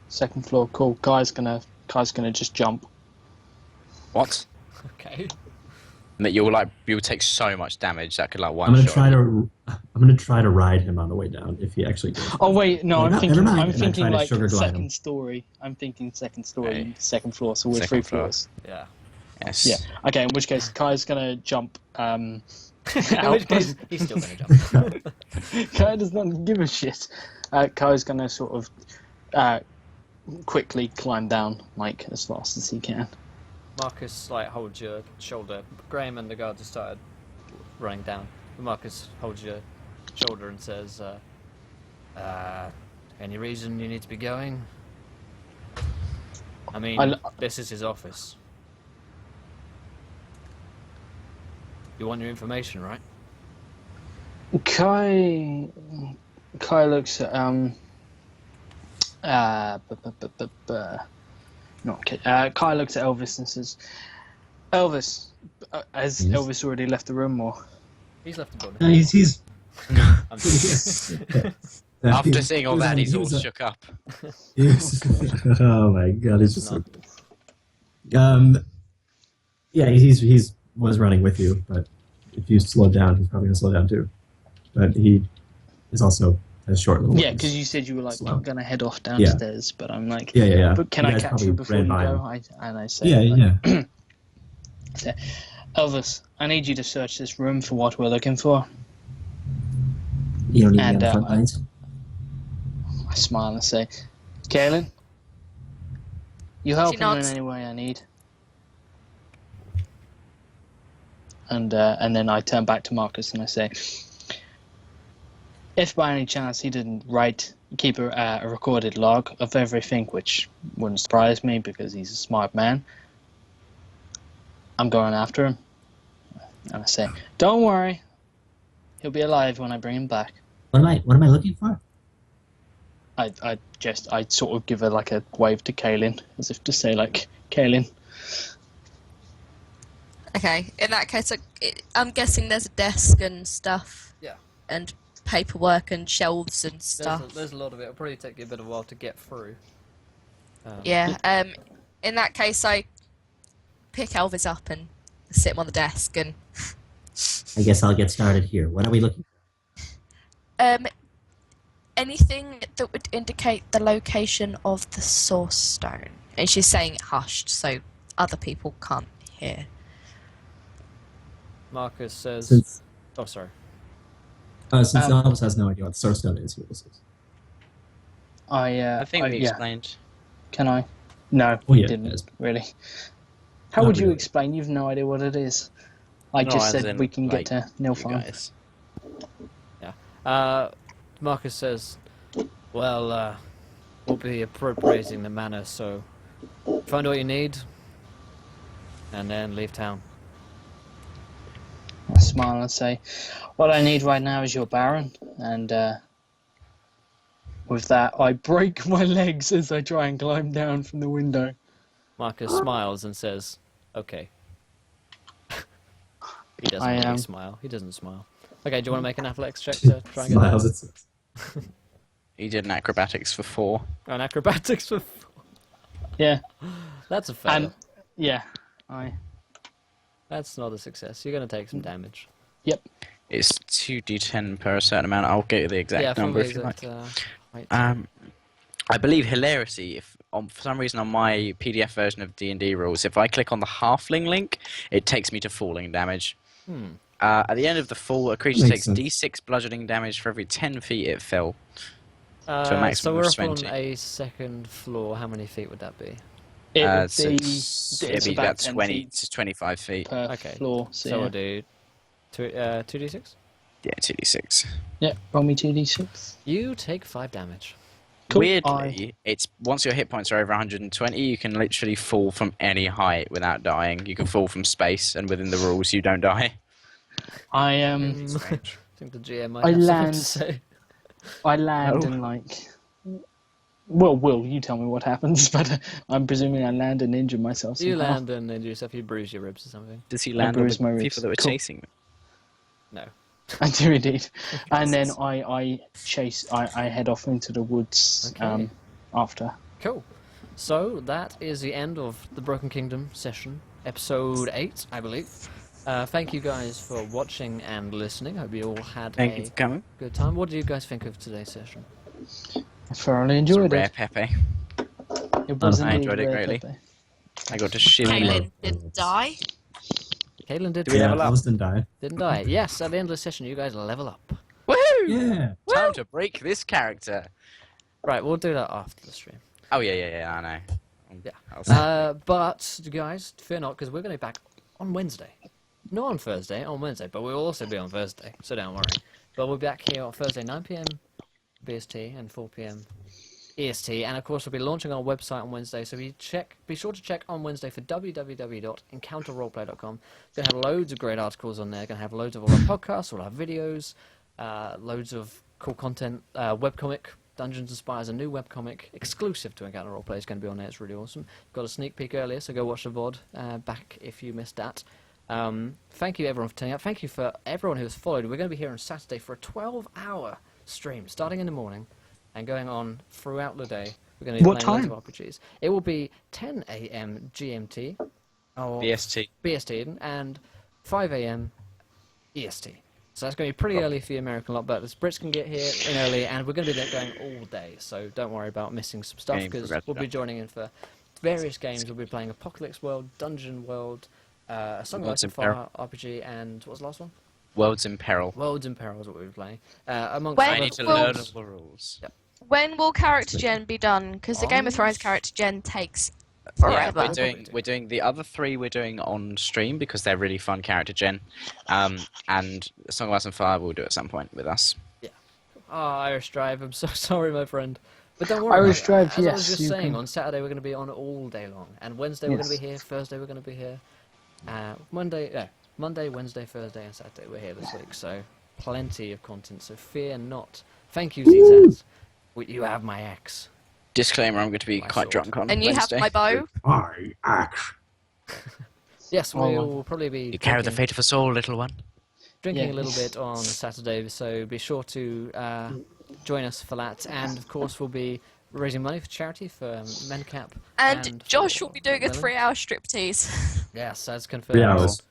[SPEAKER 1] Second floor. Cool. Kai's gonna just jump.
[SPEAKER 4] What?
[SPEAKER 3] Okay.
[SPEAKER 4] That you'll take so much damage that could like one
[SPEAKER 5] I'm gonna
[SPEAKER 4] shot.
[SPEAKER 5] try to ride him on the way down if he actually goes.
[SPEAKER 1] Oh wait, no,
[SPEAKER 5] Never
[SPEAKER 1] I'm thinking
[SPEAKER 5] mind.
[SPEAKER 1] I'm
[SPEAKER 5] And I
[SPEAKER 1] thinking
[SPEAKER 5] try to
[SPEAKER 1] like
[SPEAKER 5] sugar glide him.
[SPEAKER 1] second story. I'm thinking second story,
[SPEAKER 4] Okay.
[SPEAKER 1] second floor. So we're
[SPEAKER 4] Second
[SPEAKER 1] 3
[SPEAKER 4] floor.
[SPEAKER 1] floors.
[SPEAKER 3] Yeah.
[SPEAKER 4] Yes.
[SPEAKER 1] Yeah. Okay. In which case, Kai's gonna jump.
[SPEAKER 3] In
[SPEAKER 1] Out.
[SPEAKER 3] which case, he's still going to jump.
[SPEAKER 1] Kai does not give a shit. Kai's gonna sort of quickly climb down, like as fast as he can.
[SPEAKER 3] Marcus like holds your shoulder. Graham and the guards have started running down. Marcus holds your shoulder and says, "Any reason you need to be going? I mean, this is his office. You want your information, right?"
[SPEAKER 1] Kai looks at not Kai. Kai looks at Elvis and says, "Elvis, has
[SPEAKER 5] Yes?
[SPEAKER 1] Elvis already left the room, or?"
[SPEAKER 3] He's left the
[SPEAKER 5] No,
[SPEAKER 3] building.
[SPEAKER 5] he's
[SPEAKER 3] I'm joking.
[SPEAKER 4] After seeing all that, he's all shook up.
[SPEAKER 5] Oh my god, he's just
[SPEAKER 3] No.
[SPEAKER 5] so. Yeah, he's was running with you, but if you slow down, he's probably gonna slow down too. But he is also a short little.
[SPEAKER 1] Yeah,
[SPEAKER 5] ways.
[SPEAKER 1] because you said you were like
[SPEAKER 5] Slow.
[SPEAKER 1] gonna head off downstairs, but I'm like,
[SPEAKER 5] Yeah.
[SPEAKER 1] but can
[SPEAKER 5] You
[SPEAKER 1] I
[SPEAKER 5] guys
[SPEAKER 1] catch
[SPEAKER 5] probably
[SPEAKER 1] you before
[SPEAKER 5] ran
[SPEAKER 1] you
[SPEAKER 5] by
[SPEAKER 1] go?
[SPEAKER 5] him.
[SPEAKER 1] And I say,
[SPEAKER 5] Yeah.
[SPEAKER 1] Elvis, I need you to search this room for what we're looking for.
[SPEAKER 6] You don't need
[SPEAKER 1] And,
[SPEAKER 6] me on the front lines.
[SPEAKER 1] I smile and say, Kaylin, you help him in
[SPEAKER 2] nods.
[SPEAKER 1] any way I need. And then I turn back to Marcus and I say, if by any chance he didn't keep a recorded log of everything, which wouldn't surprise me because he's a smart man, I'm going after him. And I say, don't worry, he'll be alive when I bring him back.
[SPEAKER 6] What am I looking for?
[SPEAKER 1] I sort of give her like a wave to Kaylin, as if to say like, Kaylin.
[SPEAKER 2] Okay, in that case, I'm guessing there's a desk and stuff.
[SPEAKER 3] Yeah.
[SPEAKER 2] And paperwork and shelves and stuff.
[SPEAKER 3] There's a lot of it. It'll probably take you a bit of a while to get through.
[SPEAKER 2] Yeah. In that case, I pick Elvis up and sit him on the desk and.
[SPEAKER 6] I guess I'll get started here. What are we looking
[SPEAKER 2] Anything that would indicate the location of the source stone. And she's saying it hushed, so other people can't hear.
[SPEAKER 3] Marcus says,
[SPEAKER 5] Since
[SPEAKER 3] "Oh, sorry."
[SPEAKER 5] Elvis has no idea what the source stone is, he will say.
[SPEAKER 4] I think we
[SPEAKER 1] yeah.
[SPEAKER 4] explained.
[SPEAKER 1] Can I? No,
[SPEAKER 5] Oh,
[SPEAKER 1] you
[SPEAKER 5] yeah,
[SPEAKER 1] didn't
[SPEAKER 5] yes.
[SPEAKER 1] really. How
[SPEAKER 5] Not
[SPEAKER 1] would you
[SPEAKER 5] really.
[SPEAKER 1] explain? You've no idea what it is. I
[SPEAKER 4] No,
[SPEAKER 1] just
[SPEAKER 4] as
[SPEAKER 1] said
[SPEAKER 4] in,
[SPEAKER 1] we can
[SPEAKER 4] like,
[SPEAKER 1] get to
[SPEAKER 4] you
[SPEAKER 1] Nilfheim.
[SPEAKER 4] guys.
[SPEAKER 3] Marcus says, "Well, we'll be appropriating the manor, so find what you need, and then leave town."
[SPEAKER 1] I smile and say, what I need right now is your Baron. And with that, I break my legs as I try and climb down from the window.
[SPEAKER 3] Marcus smiles and says, "Okay." He doesn't
[SPEAKER 1] I,
[SPEAKER 3] really smile. He doesn't smile. Okay, do you want to make an athletics check to try and get
[SPEAKER 5] Smiles.
[SPEAKER 3] that?
[SPEAKER 5] It's
[SPEAKER 4] He did an acrobatics for 4.
[SPEAKER 3] Oh, an acrobatics for 4.
[SPEAKER 1] Yeah,
[SPEAKER 3] That's a fail.
[SPEAKER 1] and yeah,
[SPEAKER 3] That's not a success. You're going to take some damage.
[SPEAKER 4] It's 2d10 per a certain amount. I'll get you the exact
[SPEAKER 3] Yeah,
[SPEAKER 4] number
[SPEAKER 3] from
[SPEAKER 4] if you like.
[SPEAKER 3] wait.
[SPEAKER 4] I believe hilarity. If for some reason on my PDF version of D&D rules, if I click on the halfling link, it takes me to falling damage. At the end of the fall, a creature
[SPEAKER 5] Makes
[SPEAKER 4] takes
[SPEAKER 5] sense.
[SPEAKER 4] d6 bludgeoning damage for every 10 feet it fell. a
[SPEAKER 3] So
[SPEAKER 4] maximum
[SPEAKER 3] we're
[SPEAKER 4] of
[SPEAKER 3] up
[SPEAKER 4] 20.
[SPEAKER 3] on a second floor. How many feet would that be?
[SPEAKER 1] it would
[SPEAKER 4] So
[SPEAKER 1] be,
[SPEAKER 4] it'd be
[SPEAKER 1] about
[SPEAKER 4] about
[SPEAKER 1] 10
[SPEAKER 4] 20
[SPEAKER 1] feet
[SPEAKER 4] to 25 feet.
[SPEAKER 1] per
[SPEAKER 3] Okay.
[SPEAKER 1] floor. So,
[SPEAKER 3] So
[SPEAKER 1] yeah.
[SPEAKER 3] we'll do 2d6.
[SPEAKER 4] Yeah, 2d6.
[SPEAKER 1] Yeah, roll me 2d6.
[SPEAKER 3] You take 5 damage.
[SPEAKER 1] Cool.
[SPEAKER 4] Weirdly, it's once your hit points are over 120, you can literally fall from any height without dying. You can fall from space, and within the rules, you don't die.
[SPEAKER 1] I
[SPEAKER 3] I think the GM might
[SPEAKER 1] I
[SPEAKER 3] have something
[SPEAKER 1] land-
[SPEAKER 3] to say.
[SPEAKER 1] I land
[SPEAKER 4] No.
[SPEAKER 1] and like. Well, Will, you tell me what happens, but I'm presuming I land and injure myself.
[SPEAKER 3] You
[SPEAKER 1] somehow.
[SPEAKER 3] land and injure yourself. You bruise your ribs or something.
[SPEAKER 4] Does he land on
[SPEAKER 1] bruised my
[SPEAKER 4] the
[SPEAKER 1] ribs.
[SPEAKER 4] people that were
[SPEAKER 1] Cool.
[SPEAKER 4] chasing me?
[SPEAKER 3] No.
[SPEAKER 1] I do indeed. And then I head off into the woods
[SPEAKER 3] Okay.
[SPEAKER 1] after.
[SPEAKER 3] Cool. So that is the end of the Broken Kingdom session, episode 8, I believe. Thank you guys for watching and listening. Hope you all had
[SPEAKER 4] Thank you
[SPEAKER 3] a
[SPEAKER 4] for coming.
[SPEAKER 3] good time. What do you guys think of today's session?
[SPEAKER 1] I thoroughly
[SPEAKER 4] It's a
[SPEAKER 1] enjoyed
[SPEAKER 4] rare
[SPEAKER 1] it.
[SPEAKER 4] Pepe.
[SPEAKER 1] It was
[SPEAKER 4] I
[SPEAKER 1] indeed
[SPEAKER 4] enjoyed it
[SPEAKER 1] rare
[SPEAKER 4] greatly.
[SPEAKER 1] Pepe.
[SPEAKER 4] I got to shimmy.
[SPEAKER 2] Caitlin didn't die.
[SPEAKER 3] Caitlin did
[SPEAKER 4] Do we
[SPEAKER 5] Yeah,
[SPEAKER 4] level up?
[SPEAKER 5] Alice didn't die.
[SPEAKER 3] didn't die. Yes, at the end of the session, you guys level up.
[SPEAKER 4] Woohoo!
[SPEAKER 5] Yeah.
[SPEAKER 4] Time to break this character.
[SPEAKER 3] Right, we'll do that after the stream.
[SPEAKER 4] Oh yeah, I know.
[SPEAKER 3] Yeah.
[SPEAKER 4] I'll say.
[SPEAKER 3] But guys, fear not, because we're going to be back on Wednesday. Not on Thursday, on Wednesday, but we'll also be on Thursday, so don't worry. But we'll be back here on Thursday, 9 PM BST and 4 PM EST, and of course we'll be launching our website on Wednesday, so be sure to check on Wednesday for www.encounterroleplay.com. Going to have loads of great articles on there, going to have loads of all our podcasts, all our videos, loads of cool content, webcomic, Dungeons and Spires, a new webcomic exclusive to Encounter Roleplay is going to be on there. It's really awesome. Got a sneak peek earlier, so go watch the VOD back if you missed that. Thank you everyone for turning up. Thank you for everyone who has followed. We're going to be here on Saturday for a 12-hour stream, starting in the morning and going on throughout the day. We're going to be
[SPEAKER 1] What
[SPEAKER 3] playing loads
[SPEAKER 1] time?
[SPEAKER 3] of RPGs. It will be 10 AM GMT, or
[SPEAKER 4] BST.
[SPEAKER 3] BST, and 5 AM EST. So that's going to be pretty early for the American lot, but the Brits can get here in early, and we're going to be there going all day, so don't worry about missing some stuff,
[SPEAKER 4] Game
[SPEAKER 3] because
[SPEAKER 4] progress,
[SPEAKER 3] we'll be
[SPEAKER 4] yeah.
[SPEAKER 3] joining in for various games. We'll be playing Apocalypse World, Dungeon World, a Song of
[SPEAKER 4] Worlds
[SPEAKER 3] Ice
[SPEAKER 4] in
[SPEAKER 3] and Fire RPG, and what was the last one?
[SPEAKER 4] Worlds in peril.
[SPEAKER 3] Worlds in Peril is what we'll be playing. Amongst
[SPEAKER 2] When
[SPEAKER 4] I
[SPEAKER 3] other
[SPEAKER 4] need to
[SPEAKER 2] will-
[SPEAKER 4] learn all the rules.
[SPEAKER 2] When will character gen be done? Because the Game of Thrones character gen takes forever.
[SPEAKER 4] Yeah, we're doing the other 3 we're doing on stream because they're really fun character gen. And Song of Ice and Fire we'll do at some point with us.
[SPEAKER 3] Oh, Irish Drive, I'm so sorry, my friend. But don't worry.
[SPEAKER 1] Irish Drive,
[SPEAKER 3] as I was
[SPEAKER 1] yes,
[SPEAKER 3] just
[SPEAKER 1] you
[SPEAKER 3] saying,
[SPEAKER 1] can-
[SPEAKER 3] on Saturday we're going to be on all day long. And Wednesday we're going to
[SPEAKER 1] Yes.
[SPEAKER 3] be here, Thursday we're going to be here. Monday, Wednesday, Thursday, and Saturday we're here this week. So plenty of content, so fear not. Thank you, ZZ. You have my ex.
[SPEAKER 4] Disclaimer, I'm going to be
[SPEAKER 3] My
[SPEAKER 4] quite
[SPEAKER 3] sword.
[SPEAKER 4] drunk on
[SPEAKER 2] And you
[SPEAKER 4] Wednesday.
[SPEAKER 2] have my bow.
[SPEAKER 5] I act.
[SPEAKER 3] Yes,
[SPEAKER 1] Oh,
[SPEAKER 3] we'll probably be
[SPEAKER 4] You carry the
[SPEAKER 3] drinking-
[SPEAKER 4] fate of us all, little one.
[SPEAKER 3] drinking
[SPEAKER 1] Yeah.
[SPEAKER 3] a little bit on Saturday, so be sure to join us for that. And of course, we'll be raising money for charity for MenCap.
[SPEAKER 2] And Josh
[SPEAKER 3] for
[SPEAKER 2] will be doing a
[SPEAKER 3] women.
[SPEAKER 2] 3-hour striptease.
[SPEAKER 3] Yes, as confirmed.
[SPEAKER 5] 3 hours.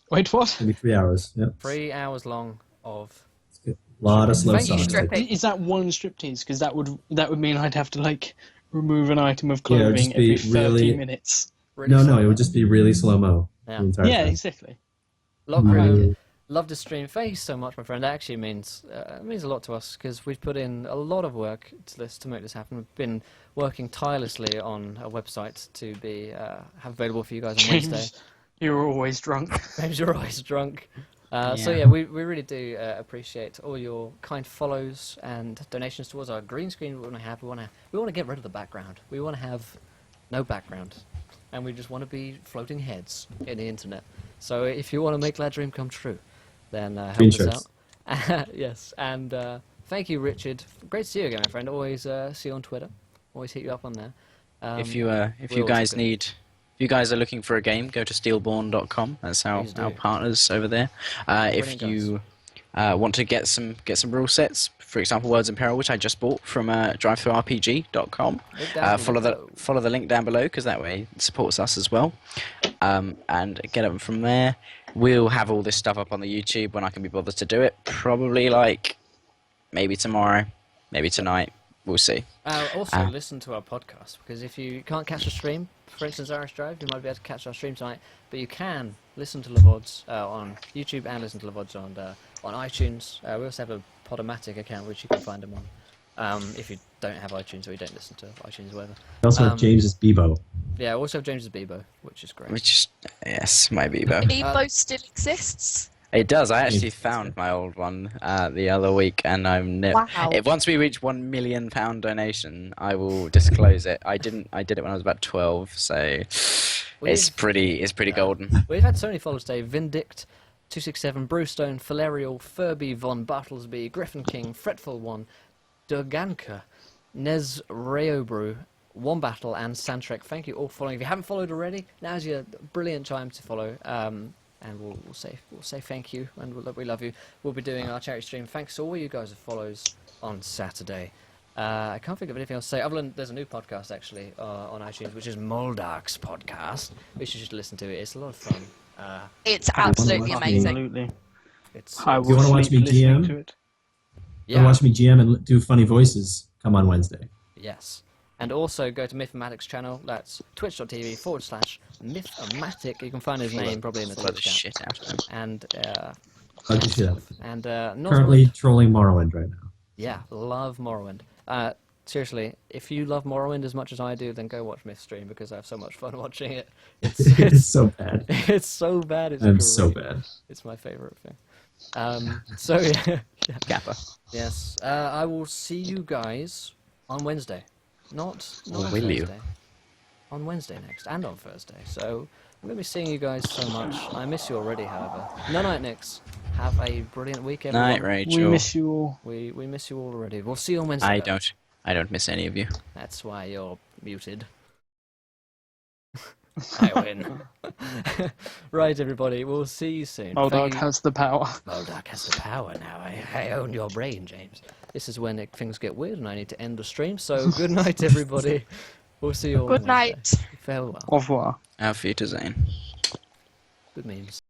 [SPEAKER 1] Wait, what?
[SPEAKER 5] Maybe 3 hours. Yep.
[SPEAKER 3] 3 hours long of.
[SPEAKER 5] It's good. A lot of slow
[SPEAKER 3] Thank you,
[SPEAKER 5] songs.
[SPEAKER 2] stripping.
[SPEAKER 1] Is that one striptease? Because that would mean I'd have to like remove an item of
[SPEAKER 5] Yeah, it would
[SPEAKER 1] clothing
[SPEAKER 5] just be
[SPEAKER 1] every 30
[SPEAKER 5] really-
[SPEAKER 1] minutes.
[SPEAKER 3] Really
[SPEAKER 5] No,
[SPEAKER 3] slow.
[SPEAKER 5] it would just be really slow mo.
[SPEAKER 3] Yeah.
[SPEAKER 5] The entire
[SPEAKER 1] Yeah,
[SPEAKER 5] time.
[SPEAKER 1] exactly.
[SPEAKER 5] Really.
[SPEAKER 3] Love the stream. Thank you so much, my friend. That actually means a lot to us because we've put in a lot of work to make this happen. We've been working tirelessly on a website to be have available for you guys on Wednesday.
[SPEAKER 1] James, you're always drunk.
[SPEAKER 3] James, you're always drunk. So
[SPEAKER 4] Yeah.
[SPEAKER 3] yeah, we really do appreciate all your kind follows and donations towards our green screen. We want to have. We want to get rid of the background. We want to have no background, and we just want to be floating heads in the internet. So if you want to make that dream come true, then help
[SPEAKER 5] Green
[SPEAKER 3] us
[SPEAKER 5] shirts.
[SPEAKER 3] out. Yes, and thank you, Richard. Great to see you again, my friend. Always see you on Twitter. Always hit you up on there.
[SPEAKER 4] If you
[SPEAKER 3] we're also good.
[SPEAKER 4] if you guys are looking for a game, go to steelborn.com. That's our
[SPEAKER 3] Please do.
[SPEAKER 4] our partners over there. If
[SPEAKER 3] Brilliant
[SPEAKER 4] you want to get some rule sets, for example, Worlds in Peril, which I just bought from DriveThruRPG.com.
[SPEAKER 3] Link down below.
[SPEAKER 4] Follow the link down below because that way it supports us as well. And get them from there. We'll have all this stuff up on the YouTube when I can be bothered to do it. Probably like maybe tomorrow, maybe tonight. We'll see.
[SPEAKER 3] Also, listen to our podcast because if you can't catch a stream, for instance, Irish Drive, you might be able to catch our stream tonight. But you can listen to the VODs on YouTube and listen to the VODs on iTunes. We also have a Podomatic account which you can find them on. If you don't have iTunes or you don't listen to iTunes or whatever.
[SPEAKER 5] We also have James's Bebo.
[SPEAKER 3] Yeah, we also have James Bebo, which is great.
[SPEAKER 4] Which yes, my Bebo.
[SPEAKER 2] Evo still exists.
[SPEAKER 4] It does. I actually
[SPEAKER 5] Yes.
[SPEAKER 4] found my old one the other week, and I'm
[SPEAKER 2] Wow.
[SPEAKER 4] once we reach £1 million donation, I will disclose it. I did it when I was about 12, so it's
[SPEAKER 3] We've-
[SPEAKER 4] pretty golden.
[SPEAKER 3] We've had so many followers today. Vindict, 267, Brewstone, Falerial, Furby, Von Bartlesby, Griffin King, Fretful One, Durganka, Nez Reobrew, One Battle, and Santrek. Thank you all for following. If you haven't followed already, now's your brilliant time to follow. And we'll say thank you, and we love you. We'll be doing our charity stream. Thanks to all you guys who follows on Saturday. I can't think of anything else to say other than there's a new podcast actually on iTunes, which is Moldark's podcast. Which you should listen to it. It's a lot of fun.
[SPEAKER 2] It's absolutely
[SPEAKER 5] watch
[SPEAKER 2] amazing.
[SPEAKER 1] Absolutely.
[SPEAKER 3] It's
[SPEAKER 1] I
[SPEAKER 5] you
[SPEAKER 1] will
[SPEAKER 5] wanna watch
[SPEAKER 1] sleep
[SPEAKER 5] me
[SPEAKER 1] listening
[SPEAKER 5] GM?
[SPEAKER 1] to it.
[SPEAKER 5] You watch me GM and do funny voices. Come on Wednesday.
[SPEAKER 3] Yes. And also go to Mythmatic's channel. That's twitch.tv/Mythmatic. You can find his name probably in the
[SPEAKER 4] Follow the
[SPEAKER 3] Twitch chat.
[SPEAKER 4] shit out of him.
[SPEAKER 3] And
[SPEAKER 5] Hug the shit out of it.
[SPEAKER 3] Currently,
[SPEAKER 5] Currently trolling Morrowind right now.
[SPEAKER 3] yeah, love Morrowind. Seriously, if you love Morrowind as much as I do, then go watch Myth stream because I have so much fun watching it.
[SPEAKER 5] It's so bad.
[SPEAKER 3] It's so bad. It's
[SPEAKER 5] I'm
[SPEAKER 3] great.
[SPEAKER 5] so bad.
[SPEAKER 3] It's my favorite thing. So yeah,
[SPEAKER 4] Gapper.
[SPEAKER 3] yes. I will see you guys on Wednesday. Not on
[SPEAKER 4] will you?
[SPEAKER 3] Thursday. On Wednesday next, and on Thursday. So I'm gonna be seeing you guys so much. I miss you already, however. Night, Nix. Have a brilliant week, everyone.
[SPEAKER 4] Night,
[SPEAKER 1] We
[SPEAKER 4] Rachel.
[SPEAKER 1] miss you all.
[SPEAKER 3] We miss you all already. We'll see you on Wednesday.
[SPEAKER 4] I
[SPEAKER 3] though.
[SPEAKER 4] don't miss any of you.
[SPEAKER 3] That's why you're muted. I win. Right, everybody. We'll see you soon.
[SPEAKER 1] Oh,
[SPEAKER 3] Thank
[SPEAKER 1] Dog
[SPEAKER 3] you-
[SPEAKER 1] has the power.
[SPEAKER 3] Moldark has the power now. I own your brain, James. This is when things get weird and I need to end the stream. So good night, everybody. We'll see you all.
[SPEAKER 2] Good
[SPEAKER 3] on Wednesday.
[SPEAKER 2] night.
[SPEAKER 3] Farewell.
[SPEAKER 1] Au revoir.
[SPEAKER 4] Auf Wiedersehen.
[SPEAKER 3] Good memes.